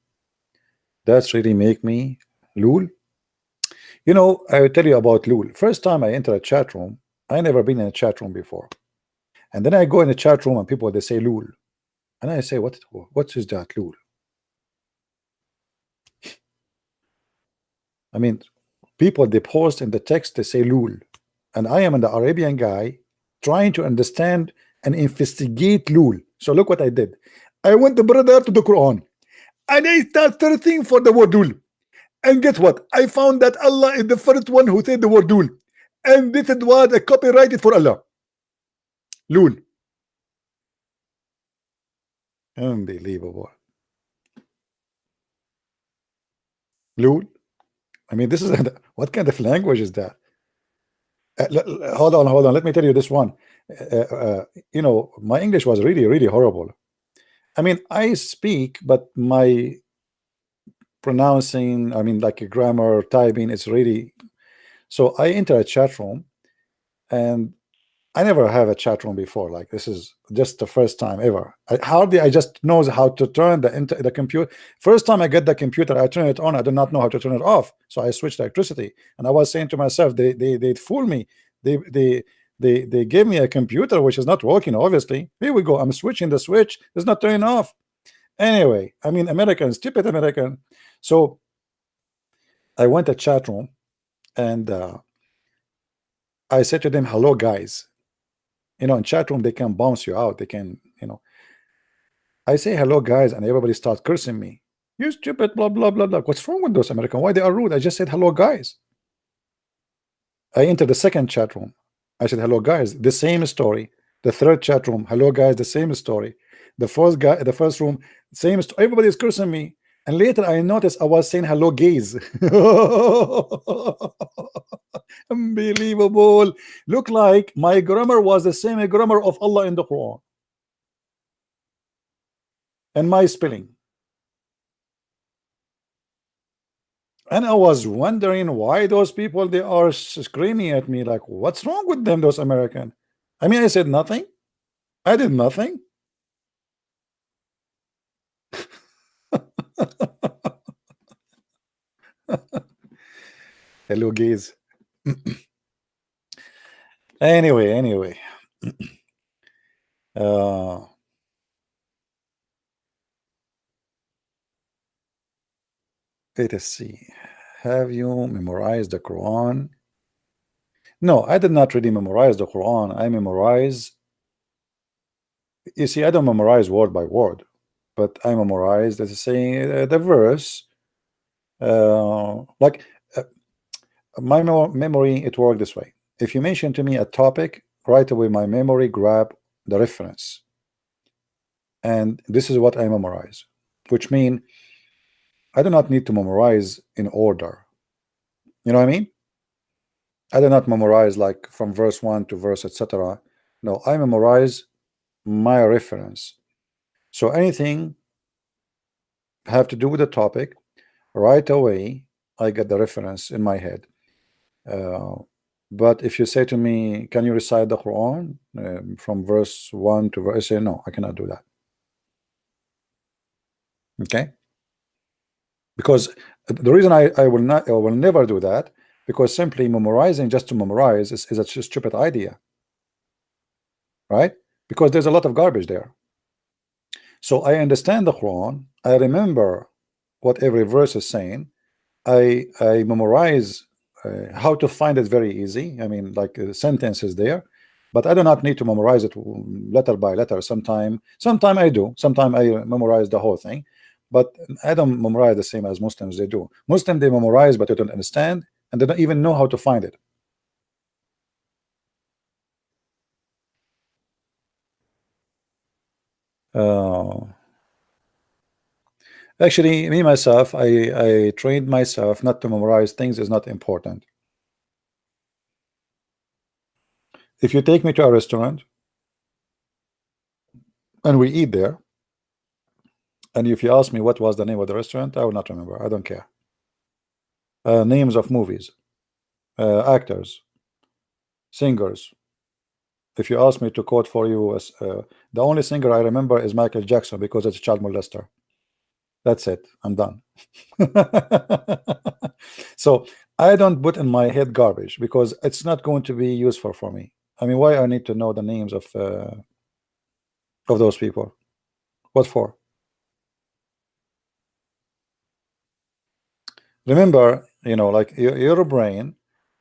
That's really make me lul. You know, I will tell you about lul. First time I enter a chat room, I never been in a chat room before, and then I go in a chat room and people they say lul, and I say what is that lul? I mean, people they post in the text they say lul, and I am an Arabian guy trying to understand and investigate lul. So look what I did. I went the brother to the Quran and I start searching for the word lul, And guess what? I found that Allah is the first one who said the word Loon. And this is what I copyrighted for Allah. Loon. Unbelievable. Loon. I mean, this is what kind of language is that? Hold on. Let me tell you this one. You know, my English was really horrible. I mean, I speak, but my pronouncing, I mean, like a grammar, typing, it's really. So I enter a chat room, and I never have a chat room before. Like, this is just the first time ever. I just know how to turn the computer. First time I get the computer, I turn it on. I do not know how to turn it off. So I switched electricity, and I was saying to myself, they fool me. They gave me a computer which is not working. Obviously, here we go. I'm switching the switch. It's not turning off. Anyway, I mean, American, stupid American. So I went to chat room, and I said to them, "Hello, guys." You know, in chat room, they can bounce you out. They can, you know. I say hello, guys, and everybody starts cursing me. You stupid, blah, blah, blah, blah. What's wrong with those Americans? Why they are rude? I just said hello, guys. I entered the second chat room. I said hello, guys. The same story. The third chat room, hello, guys. The same story. The first room, same story. Everybody is cursing me. And later I noticed I was saying hello, gays. Unbelievable. Look like my grammar was the same grammar of Allah in the Quran. And my spelling. And I was wondering why those people, they are screaming at me like, what's wrong with them, those Americans? I mean, I said nothing. I did nothing. Hello, gays. Anyway. Let us see. Have you memorized the Quran? No, I did not really memorize the Quran. I memorize. You see, I don't memorize word by word, but I memorize, let's say, the verse. My memory, it worked this way. If you mention to me a topic, right away my memory grab the reference, and this is what I memorize, which means I do not need to memorize in order. You know what I mean? I do not memorize like from verse 1 to verse etc. No, I memorize my reference. So anything have to do with the topic, right away I get the reference in my head. But if you say to me, can you recite the Quran from verse 1 to verse, I say no, I cannot do that. Okay, because the reason I will never do that, because simply memorizing just to memorize is a stupid idea, right? Because there's a lot of garbage there. So I understand the Quran, I remember what every verse is saying, I memorize how to find it very easy. I mean, like sentences there, but I do not need to memorize it letter by letter. Sometime I do. Sometime I memorize the whole thing, but I don't memorize the same as Muslims they do. Muslims, they memorize, but they don't understand, and they don't even know how to find it. Actually, me myself, I trained myself not to memorize things is not important. If you take me to a restaurant and we eat there, and if you ask me what was the name of the restaurant, I will not remember. I don't care. Names of movies, actors, singers. If you ask me to quote for you, the only singer I remember is Michael Jackson, because it's a child molester. That's it. I'm done. So I don't put in my head garbage, because it's not going to be useful for me. I mean, why I need to know the names of those people? What for? Remember, you know, like your brain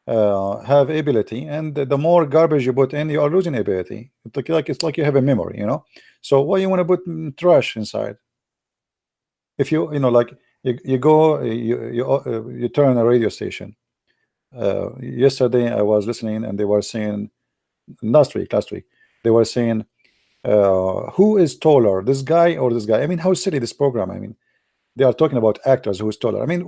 have ability, and the more garbage you put in, you are losing ability. It's like you have a memory, you know. So why you want to put trash inside? If you know, like You go, you turn a radio station. Yesterday I was listening, and they were saying, last week they were saying, who is taller, this guy or this guy? I mean, how silly this program. I mean, they are talking about actors who's taller. I mean,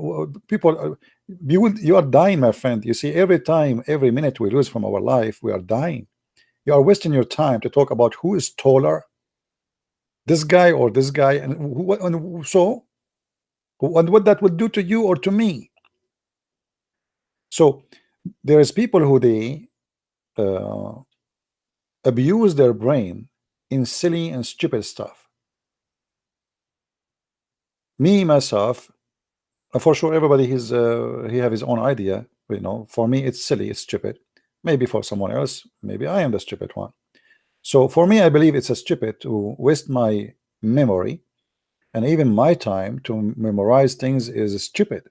people, you are dying, my friend. You see, every time, every minute we lose from our life, we are dying. You are wasting your time to talk about who is taller, this guy or this guy, and what that would do to you or to me. So there is people who they abuse their brain in silly and stupid stuff. Me myself, for sure, everybody he have his own idea. You know, for me it's silly, it's stupid. Maybe for someone else, maybe I am the stupid one. So for me, I believe it's a stupid to waste my memory and even my time to memorize things is stupid.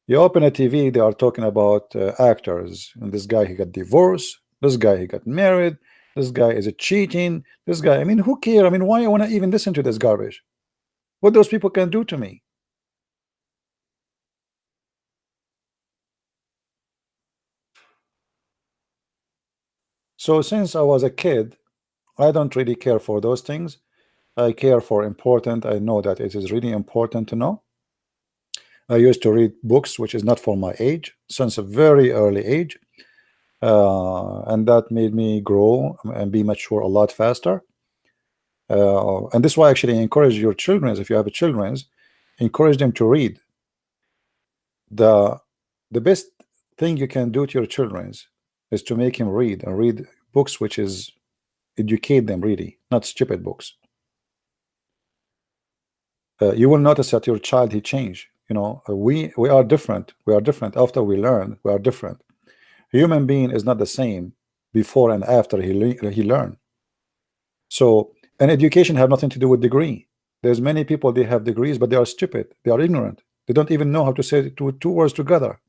You open a TV, they are talking about actors, and this guy, he got divorced, this guy, he got married, this guy is a cheating, this guy, I mean, who care? I mean, why I want to even listen to this garbage? What those people can do to me? So since I was a kid, I don't really care for those things. I care for important. I know that it is really important to know. I used to read books which is not for my age since a very early age, and that made me grow and be mature a lot faster. And this is why I actually encourage your children, if you have children, encourage them to read. The best thing you can do to your children is to make him read, and read books which is educate them, really, not stupid books. You will notice that your child, he changed. You know, we are different. We are different after we learn. We are different. Human being is not the same before and after he learn. So, and education have nothing to do with degree. There's many people, they have degrees, but they are stupid. They are ignorant. They don't even know how to say two words together.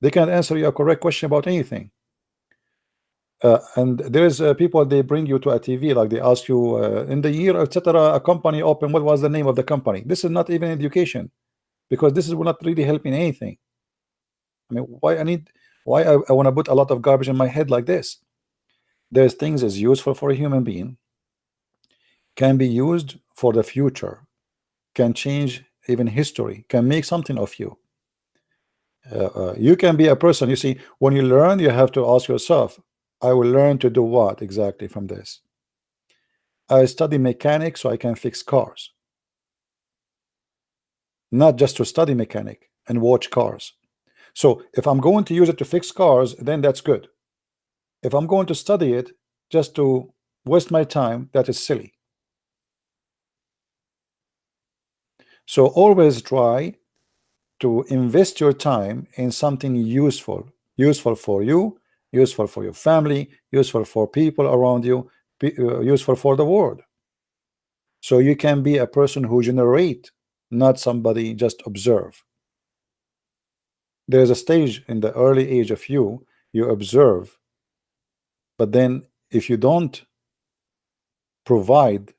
They can't answer you a correct question about anything. And there's people, they bring you to a TV, like they ask you in the year, etc., a company opened, what was the name of the company? This is not even education, because this will not really help in anything. I mean, why I want to put a lot of garbage in my head like this? There's things is useful for a human being, can be used for the future, can change even history, can make something of you. You can be a person, you see, when you learn, you have to ask yourself, I will learn to do what exactly from this? I study mechanics so I can fix cars, not just to study mechanic and watch cars. So if I'm going to use it to fix cars, then that's good. If I'm going to study it just to waste my time, that is silly. So always try to invest your time in something useful for you, useful for your family, useful for people around you, useful for the world. So you can be a person who generate, not somebody just observe. There's a stage in the early age of you observe, but then if you don't provide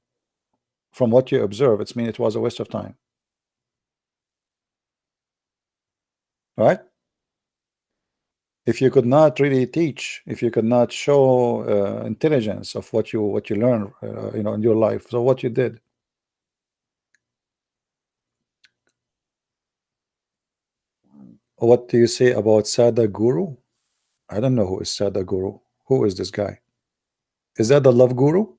from what you observe, it means it was a waste of time. Right? If you could not really teach, if you could not show intelligence of what you learn, you know, in your life, so what you did. What do you say about Sada Guru? I don't know who is Sada Guru. Who is this guy? Is that the love guru?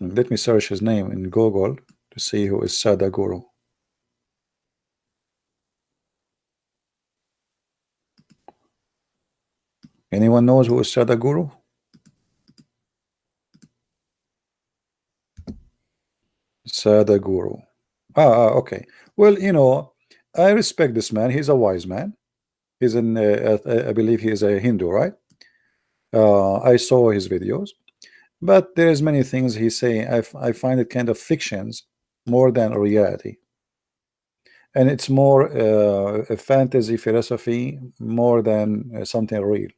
Let me search his name in Google to see who is Sada Guru. Anyone knows who is Sada Guru? Sada Guru. Okay. Well, you know, I respect this man. He's a wise man. He's in, I believe he is a Hindu, right? I saw his videos, but there's many things he say. I find it kind of fictions more than reality, and it's more a fantasy philosophy more than something real.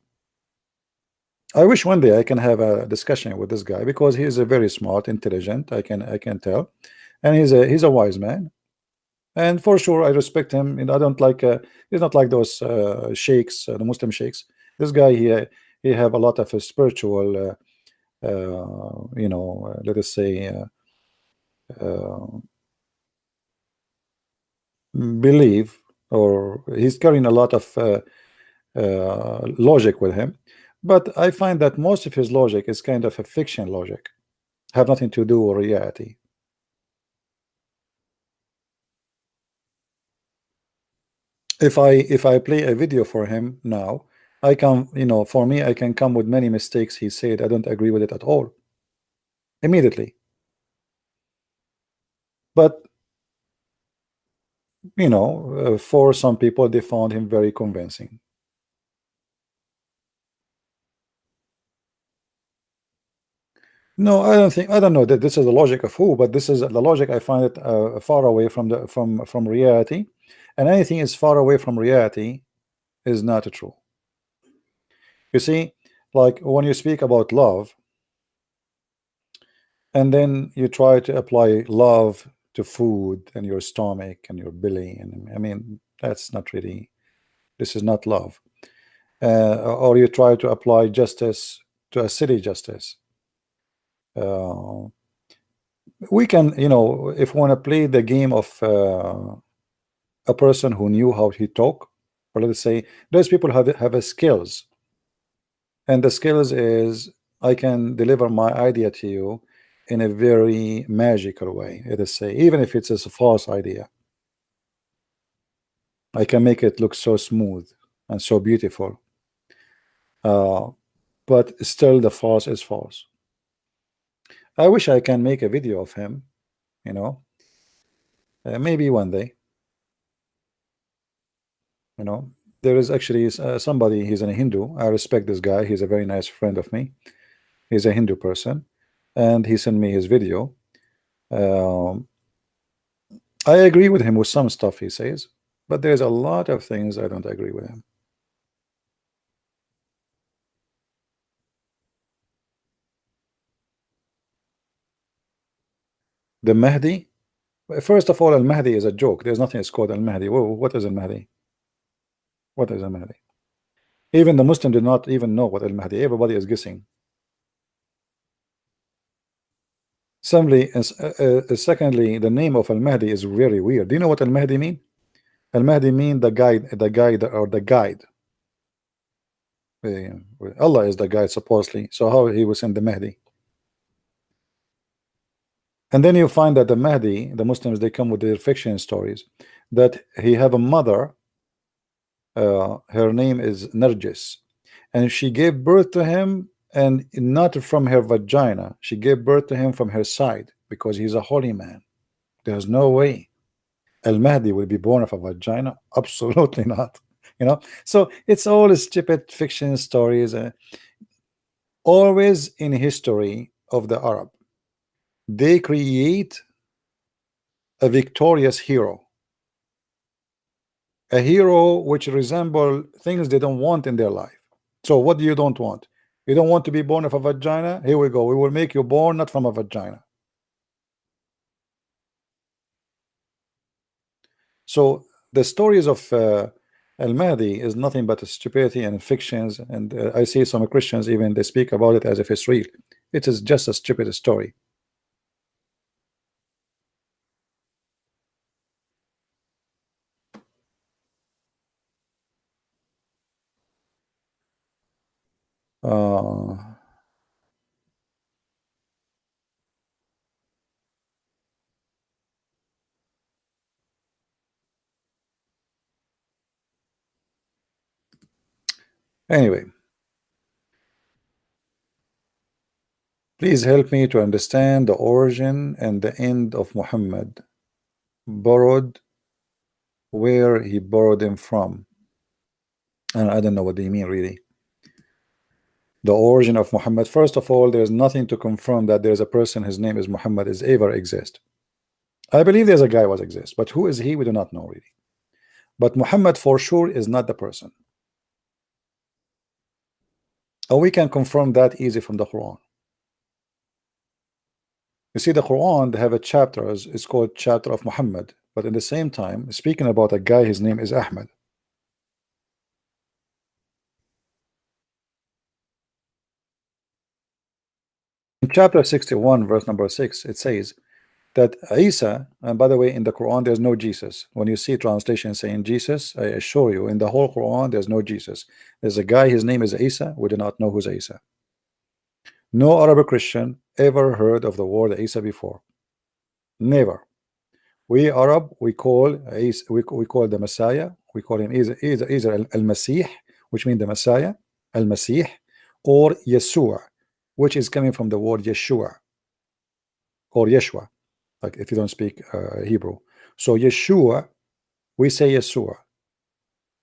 I wish one day I can have a discussion with this guy, because he is a very smart, intelligent. I can tell, and he's a wise man, and for sure I respect him. And I don't like he's not like those sheikhs, the Muslim sheikhs. This guy, he have a lot of spiritual you know, let us say belief, or he's carrying a lot of logic with him. But I find that most of his logic is kind of a fiction logic, have nothing to do with reality. If I play a video for him now, I can, you know, for me, I can come with many mistakes he said. I don't agree with it at all immediately. But you know, for some people, they found him very convincing. No, I don't think, I don't know that this is the logic of who, but this is the logic. I find it far away from the from reality, and anything is far away from reality is not true. You see, like when you speak about love, and then you try to apply love to food and your stomach and your belly, and I mean, that's not really, this is not love. Or you try to apply justice to a city justice. We can, you know, if we want to play the game of a person who knew how he talk, or let's say those people have a skills, and the skills is I can deliver my idea to you in a very magical way. Let us say, even if it's a false idea, I can make it look so smooth and so beautiful, but still the false is false. I wish I can make a video of him, you know, maybe one day. You know, there is actually somebody, he's a Hindu. I respect this guy. He's a very nice friend of me. He's a Hindu person, and he sent me his video. I agree with him with some stuff he says, but there's a lot of things I don't agree with him. The Mahdi, first of all, Al Mahdi is a joke. There's nothing that's called Al Mahdi. What is Al Mahdi? What is Al Mahdi? Even the Muslim did not even know what Al Mahdi. Everybody is guessing. Secondly, the name of Al Mahdi is very weird. Do you know what Al Mahdi mean? Al Mahdi mean the guide, or the guide. Allah is the guide supposedly. So how he was in the Mahdi? And then you find that the Mahdi, the Muslims, they come with their fiction stories that he have a mother. Her name is Nargis, and she gave birth to him, and not from her vagina. She gave birth to him from her side because he's a holy man. There's no way Al Mahdi will be born of a vagina. Absolutely not. You know, so it's all stupid fiction stories. Always in history of the Arab, they create a victorious hero, a hero which resemble things they don't want in their life. So what do you don't want? You don't want to be born of a vagina? Here we go. We will make you born not from a vagina. So the stories of Al Mahdi is nothing but stupidity and fictions, and I see some Christians even they speak about it as if it's real. It is just a stupid story. Anyway, please help me to understand the origin and the end of Muhammad. Borrowed, where he borrowed him from. And I don't know what they mean really. The origin of Muhammad. First of all, there's nothing to confirm that there's a person, his name is Muhammad, is ever exist. I believe there's a guy was exist, but who is he? We do not know really. But Muhammad for sure is not the person. And we can confirm that easy from the Quran. You see, the Quran, they have a chapter, it's called chapter of Muhammad, but in the same time speaking about a guy, his name is Ahmed. In chapter 61 verse number 6, it says that Isa, and by the way, in the Quran there's no Jesus. When you see translation saying Jesus, I assure you, in the whole Quran there's no Jesus. There's a guy, his name is Isa. We do not know who's Isa. No Arab Christian ever heard of the word Isa before. Never. We Arab, we call Isa, we call the Messiah, we call him either al-Masih, which means the Messiah, al-Masih, or Yeshua, which is coming from the word Yeshua or Yeshua, like if you don't speak Hebrew. So Yeshua, we say Yeshua,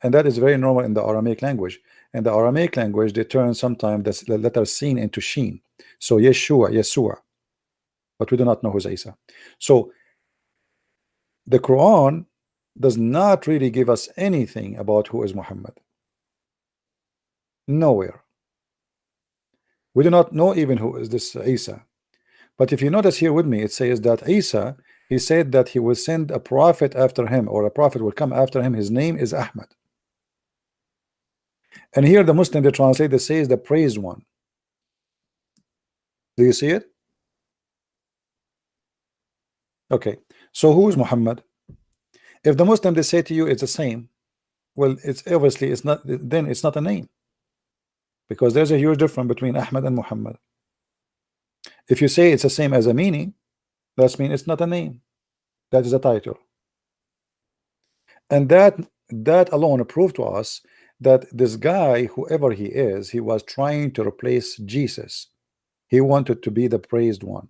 and that is very normal in the Aramaic language. In the Aramaic language, they turn sometimes the letter sin into sheen. So Yeshua, Yeshua, but we do not know who's Isa. So the Quran does not really give us anything about who is Muhammad. Nowhere. We do not know even who is this Isa. But if you notice here with me, it says that Isa, he said that he will send a prophet after him, or a prophet will come after him. His name is Ahmad. And here the Muslim, they translate, they says the praised one. Do you see it? Okay. So who is Muhammad? If the Muslim, they say to you it's the same, well, it's obviously it's not, then it's not a name, because there's a huge difference between Ahmad and Muhammad. If you say it's the same as a meaning, that means it's not a name, that is a title. And that alone proved to us that this guy, whoever he is, he was trying to replace Jesus. He wanted to be the praised one.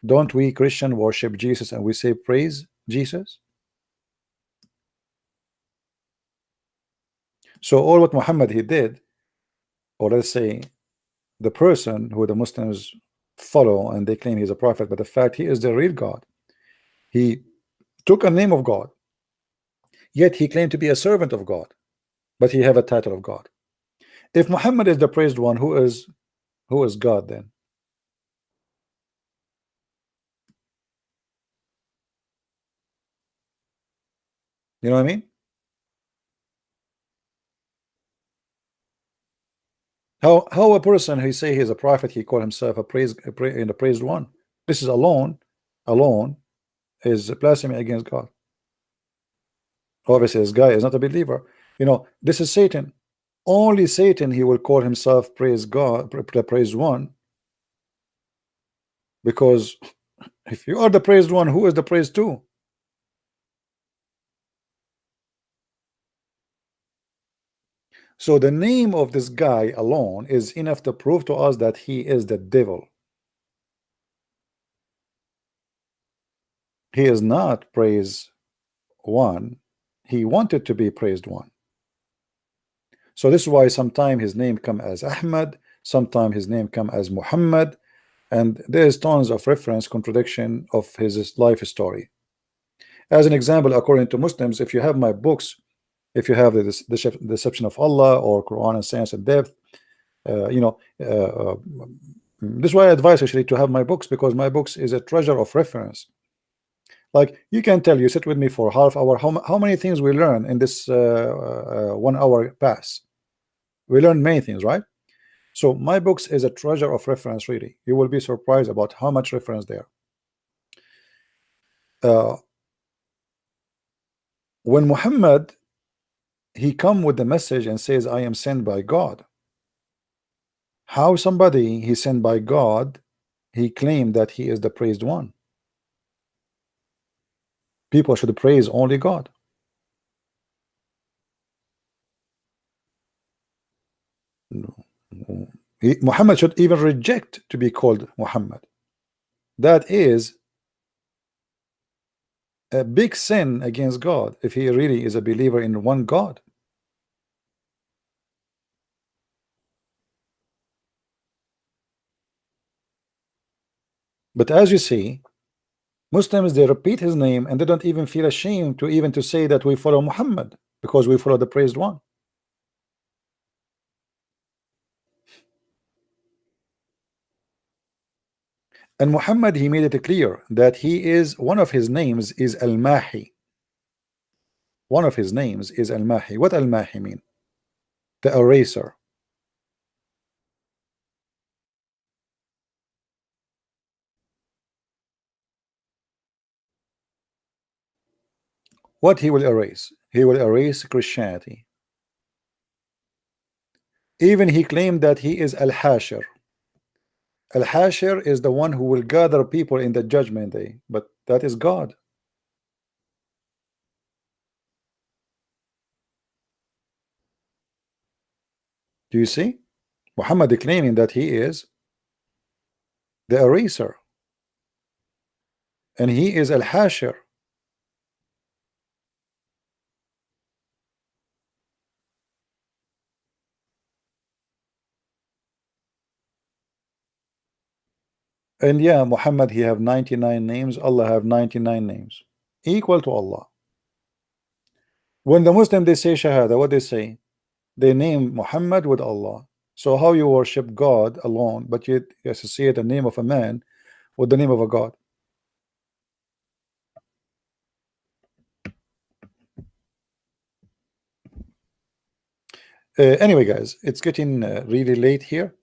Don't we Christian worship Jesus and we say praise Jesus? So all what Muhammad he did, or let's say the person who the Muslims follow and they claim he's a prophet, but the fact he is the real God, he took a name of God, yet he claimed to be a servant of God, but he have a title of God. If Muhammad is the praised one, who is God then? You know what I mean? How a person who say he's a prophet, he call himself a praised one? This is alone is blasphemy against God. Obviously, this guy is not a believer. You know, this is Satan. Only Satan, he will call himself praise God, praise one. Because if you are the praised one, who is the praised two? So the name of this guy alone is enough to prove to us that he is the devil. He is not praise one. He wanted to be praised one. So this is why sometimes his name come as Ahmad, sometimes his name come as Muhammad, and there's tons of reference contradiction of his life story. As an example, according to Muslims, if you have my books, if you have the Deception of Allah or Quran and Science and Depth, this is why I advise actually to have my books, because my books is a treasure of reference. Like you can tell, you sit with me for half hour, how many things we learn in this 1 hour pass. We learn many things, right? So my books is a treasure of reference, really. You will be surprised about how much reference there. When Muhammad, he come with the message and says, I am sent by God. How somebody he sent by God, he claimed that he is the praised one? People should praise only God. Muhammad should even reject to be called Muhammad. That is a big sin against God if he really is a believer in one God. But as you see, Muslims, they repeat his name and they don't even feel ashamed to even to say that we follow Muhammad because we follow the praised one. And Muhammad, he made it clear that he is, one of his names is Al-Mahi. One of his names is Al-Mahi. What Al-Mahi mean? The eraser. What he will erase? He will erase Christianity. Even he claimed that he is Al-Hashir. Al-Hashir is the one who will gather people in the judgment day, but that is God. Do you see? Muhammad claiming that he is the eraser, and he is Al-Hashir. And yeah, Muhammad, he have 99 names. Allah have 99 names, equal to Allah. When the Muslim they say Shahada, what they say? They name Muhammad with Allah. So how you worship God alone, but yet you associate the name of a man with the name of a God? Anyway, guys, it's getting really late here.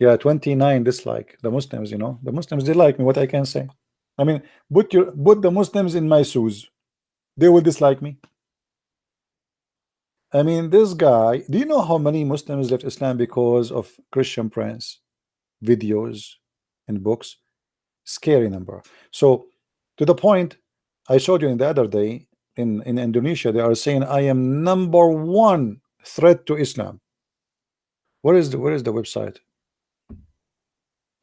Yeah, 29 dislike. The Muslims, you know, the Muslims, they like me. What I can say? I mean, put the Muslims in my shoes, they will dislike me. I mean, this guy, do you know how many Muslims left Islam because of Christian Prince videos and books? Scary number. So to the point I showed you in the other day, in Indonesia, they are saying I am #1 threat to Islam. Where is the website?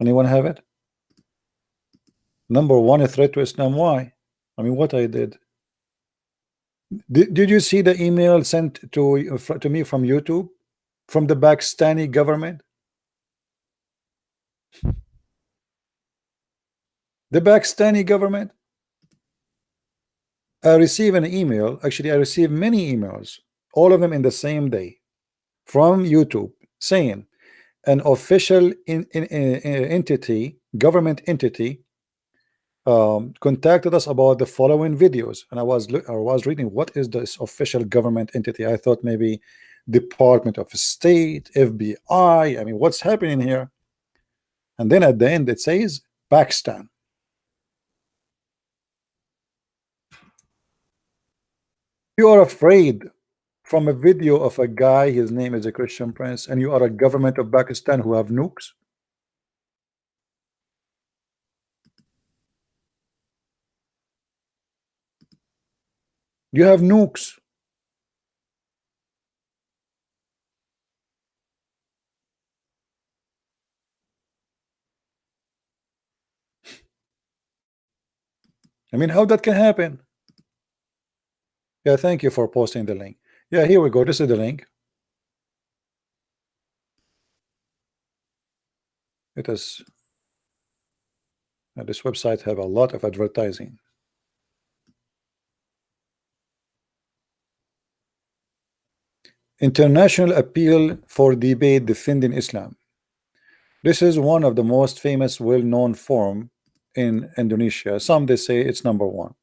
Anyone have it? #1 threat to Islam. Why? I mean, what I did. Did you see the email sent to me from YouTube, from the Pakistani government? The Pakistani government. I received an email. Actually, I received many emails, all of them in the same day, from YouTube, saying an official entity, government entity, contacted us about the following videos. And I was reading, what is this official government entity? I thought maybe Department of State, FBI. I mean, what's happening here? And then at the end it says Pakistan. You are afraid from a video of a guy, his name is a Christian Prince, and you are a government of Pakistan who have nukes? You have nukes. I mean, how that can happen? Yeah, thank you for posting the link. Yeah, here we go. This is the link. It is this website have a lot of advertising. International appeal for debate defending Islam. This is one of the most famous, well-known forum in Indonesia. Some they say it's #1.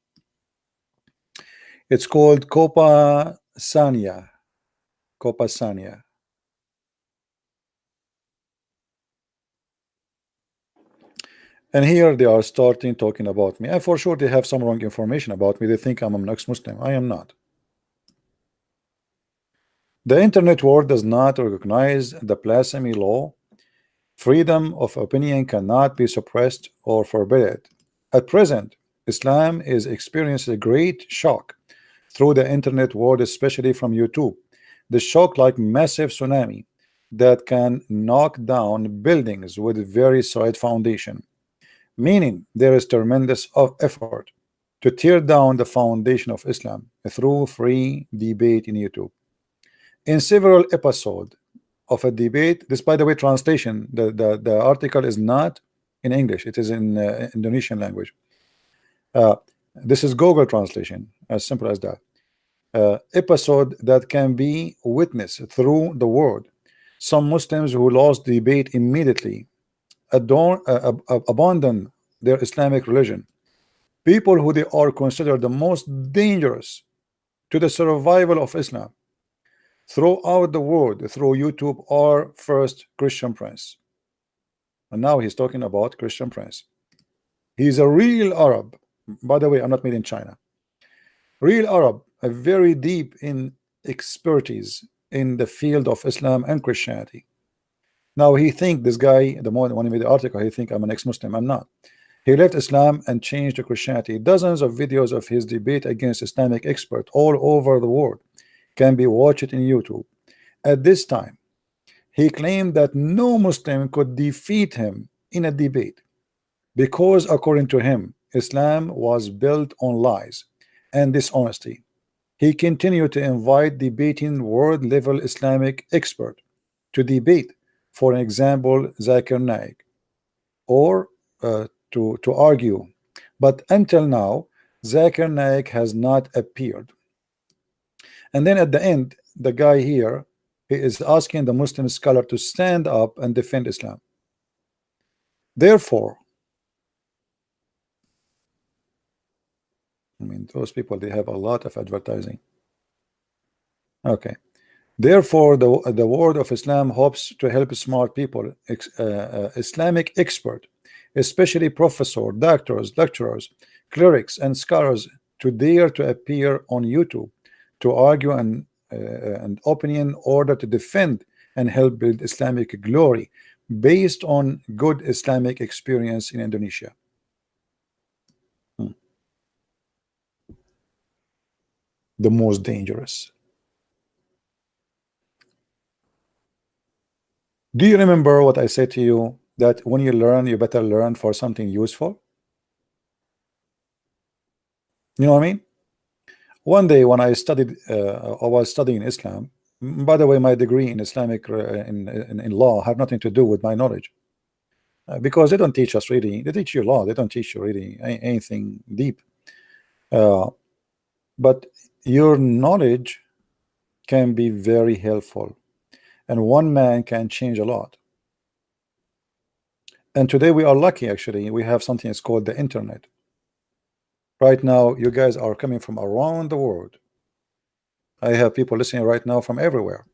It's called Copa Sanya. Copa Sanya. And here they are starting talking about me. And for sure they have some wrong information about me. They think I'm an ex-Muslim. I am not. The internet world does not recognize the blasphemy law. Freedom of opinion cannot be suppressed or forbidden. At present, Islam is experiencing a great shock through the internet world, especially from YouTube. The shock, like massive tsunami that can knock down buildings with very solid foundation, meaning there is tremendous effort to tear down the foundation of Islam through free debate in YouTube. In several episodes of a debate, this, by the way, translation, the article is not in English, it is in Indonesian language. This is Google translation, as simple as that. Episode that can be witnessed through the world. Some Muslims who lost the debate immediately abandon their Islamic religion. People who they are considered the most dangerous to the survival of Islam throughout the world through YouTube are first Christian Prince. And now he's talking about Christian Prince. He's a real Arab. By the way, I'm not made in China. Real Arab, a very deep in expertise in the field of Islam and Christianity. Now he think this guy, the moment when he made the article, he think I'm an ex-Muslim. I'm not. He left Islam and changed to Christianity. Dozens of videos of his debate against Islamic experts all over the world can be watched in YouTube. At this time, he claimed that no Muslim could defeat him in a debate because, according to him, Islam was built on lies and dishonesty. He continued to invite debating world-level Islamic expert to debate, for example, Zakir Naik, or to argue. But until now, Zakir Naik has not appeared. And then at the end, the guy here, he is asking the Muslim scholar to stand up and defend Islam. Therefore, I mean, those people, they have a lot of advertising. Okay. Therefore, the word of Islam hopes to help smart people, Islamic expert, especially professors, doctors, lecturers, clerics, and scholars, to dare to appear on YouTube to argue and opinion in order to defend and help build Islamic glory based on good Islamic experience in Indonesia. The most dangerous. Do you remember what I said to you, that when you learn, you better learn for something useful? You know what I mean? One day when I studied, I was studying Islam. By the way, my degree in Islamic in law have nothing to do with my knowledge, because they don't teach us really. They teach you law. They don't teach you really anything deep. But your knowledge can be very helpful, and one man can change a lot. And today we are lucky, actually. We have something that's called the internet. Right now, you guys are coming from around the world. I have people listening right now from everywhere.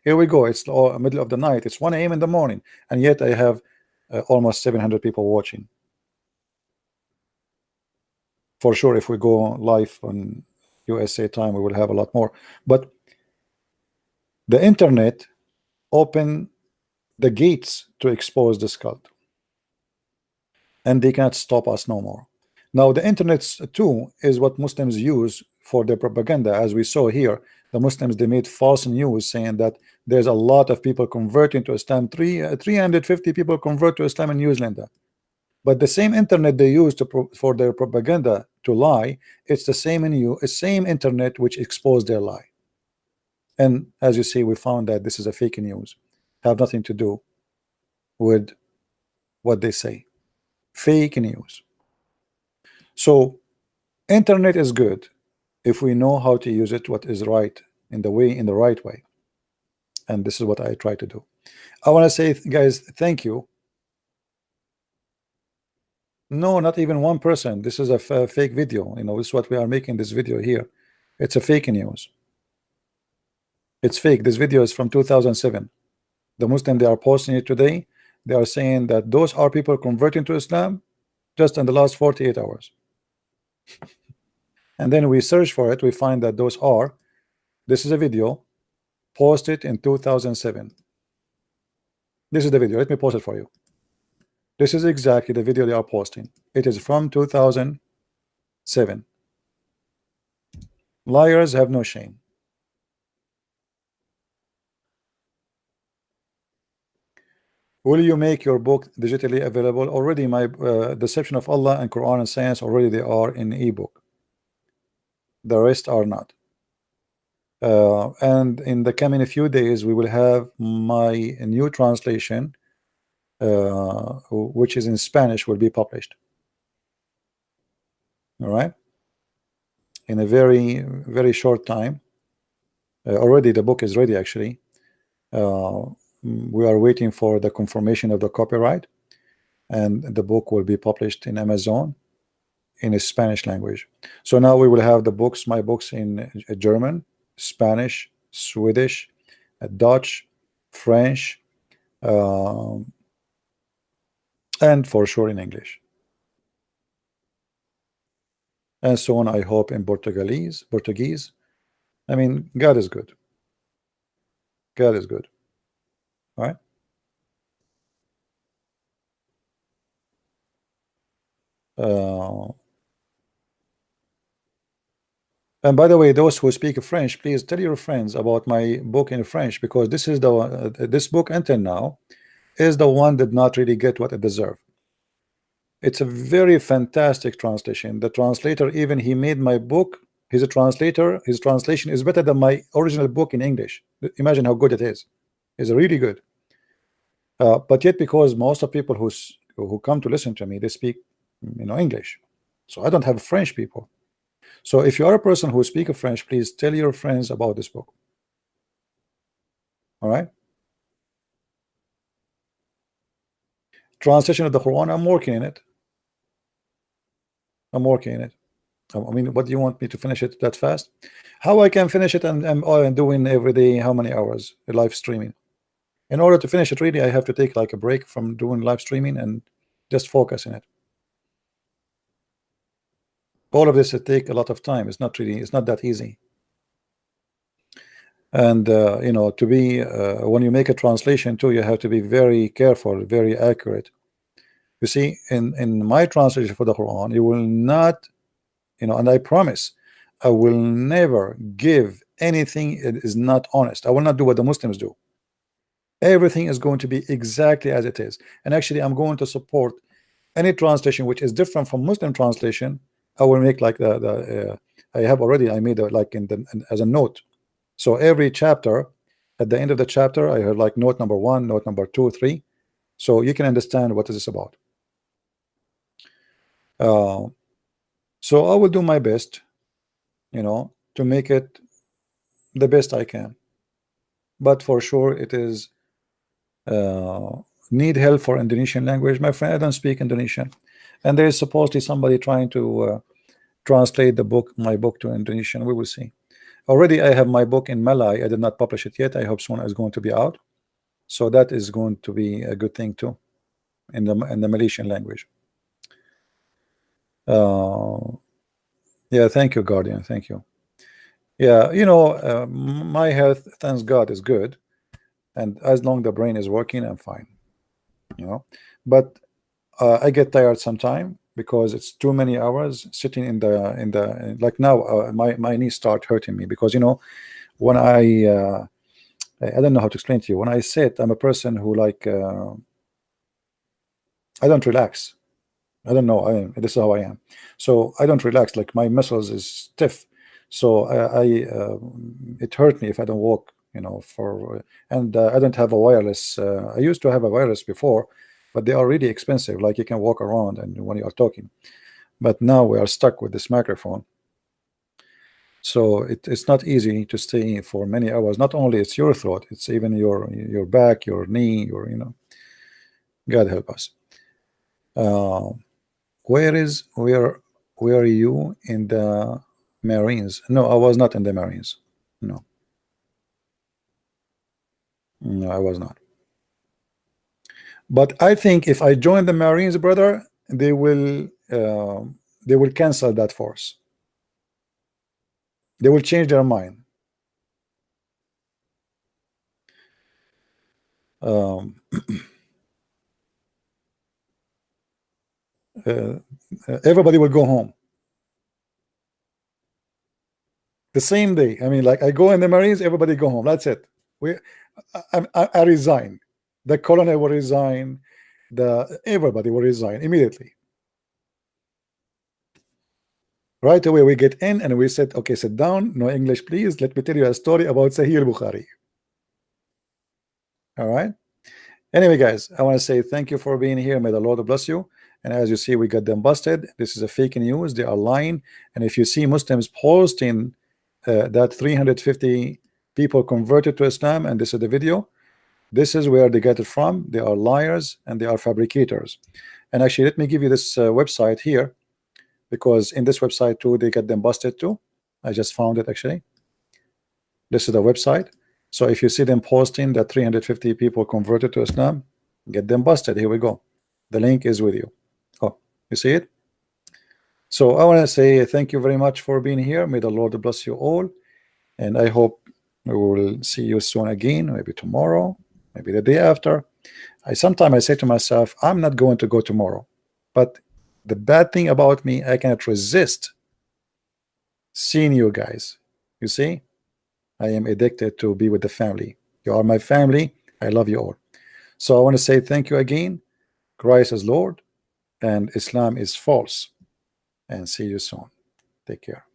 Here we go. It's the middle of the night. It's 1 a.m. in the morning, and yet I have almost 700 people watching. For sure, if we go live on USA time, we will have a lot more. But the internet opened the gates to expose this cult, and they cannot stop us no more. Now, the internet too is what Muslims use for their propaganda. As we saw here, the Muslims, they made false news saying that there's a lot of people converting to Islam. 350 people convert to Islam in New Zealand. But the same internet they use for their propaganda to lie, it's the same internet which exposed their lie. And as you see, we found that this is a fake news, have nothing to do with what they say. Fake news. So internet is good if we know how to use it, what is right, in the right way. And this is what I try to do. I want to say, guys, thank you. No, not even one person. This is a fake video. You know, this is what we are making this video here. It's a fake news. It's fake. This video is from 2007. The Muslim, they are posting it today. They are saying that those are people converting to Islam just in the last 48 hours. And then we search for it, we find that this is a video posted in 2007. This is the video. Let me post it for you. This is exactly the video they are posting. It is from 2007. Liars have no shame. Will you make your book digitally available? Already, my Deception of Allah and Quran and Science, already they are in ebook. The rest are not. And in the coming few days, we will have my new translation, which is in Spanish, will be published. All right, in a very, very short time. Already the book is ready, actually. we are waiting for the confirmation of the copyright, and the book will be published in Amazon in a Spanish language. So now we will have the books, my books, in German, Spanish, Swedish, Dutch, French, and for sure in English, and so on. I hope in Portuguese. I mean, God is good. God is good. All right. And by the way, those who speak French, please tell your friends about my book in French, because this is the this book until now is the one that did not really get what it deserved. It's a very fantastic translation. The translator, even he made my book. He's a translator. His translation is better than my original book in English. Imagine how good it is. It's really good. But yet, because most of people who come to listen to me, they speak, English. So I don't have French people. So if you are a person who speaks French, please tell your friends about this book. All right. Translation of the Quran, I'm working in it. I'm working in it. I mean, what do you want me to finish it that fast? How I can finish it, and I'm doing every day how many hours live streaming. In order to finish it, really, I have to take like a break from doing live streaming and just focus in it. All of this will take a lot of time. It's not that easy. And to be when you make a translation too, you have to be very careful, very accurate. You see, in my translation for the Quran, you will not, and I promise I will never give anything that is not honest. I will not do what the Muslims do. Everything is going to be exactly as it is. And actually, I'm going to support any translation which is different from Muslim translation. I will make like I made like as a note. So every chapter, at the end of the chapter, I have like note number 1, note number 2, 3, so you can understand what is this about. So I will do my best, to make it the best I can. But for sure, it is need help for Indonesian language. My friend, I don't speak Indonesian, and there is supposedly somebody trying to translate my book to Indonesian. We will see. Already I have my book in Malay. I did not publish it yet. I hope soon it's going to be out. So that is going to be a good thing too, in the Malaysian language. Yeah, thank you, Guardian. Thank you. Yeah, my health, thanks God, is good, and as long the brain is working, I'm fine. But I get tired sometime because it's too many hours sitting in the like now. My knees start hurting me because when I don't know how to explain to you. When I sit, I'm a person who like I don't relax. I don't know. This is how I am. So I don't relax. Like my muscles is stiff. So it hurt me if I don't walk. And I don't have a wireless. I used to have a wireless before, but they are really expensive. Like you can walk around and when you are talking. But now we are stuck with this microphone. So it's not easy to stay for many hours. Not only it's your throat, it's even your back, your knee, God help us. Where are you in the Marines? No, I was not in the Marines. No, I was not. But I think if I join the Marines, brother, they will cancel that force. They will change their mind. Everybody will go home the same day. I mean, like I go in the Marines, everybody go home. That's it. I resign. The colonel will resign. Everybody will resign immediately. Right away, we get in and we said, okay, sit down. No English, please. Let me tell you a story about Sahih al-Bukhari. All right. Anyway, guys, I want to say thank you for being here. May the Lord bless you. And as you see, we got them busted. This is a fake news. They are lying. And if you see Muslims posting that 350 people converted to Islam, and this is the video, This is where they get it from. They are liars and they are fabricators. And actually, let me give you this website here, because in this website too, they get them busted too. I just found it actually. This is the website. So if you see them posting that 350 people converted to Islam, get them busted. Here we go. The link is with you. Oh, you see it? So I want to say thank you very much for being here. May the Lord bless you all. And I hope we will see you soon again, maybe tomorrow, maybe the day after. Sometimes I say to myself, I'm not going to go tomorrow. But the bad thing about me, I cannot resist seeing you guys. You see, I am addicted to be with the family. You are my family. I love you all. So I want to say thank you again. Christ is Lord and Islam is false. And see you soon. Take care.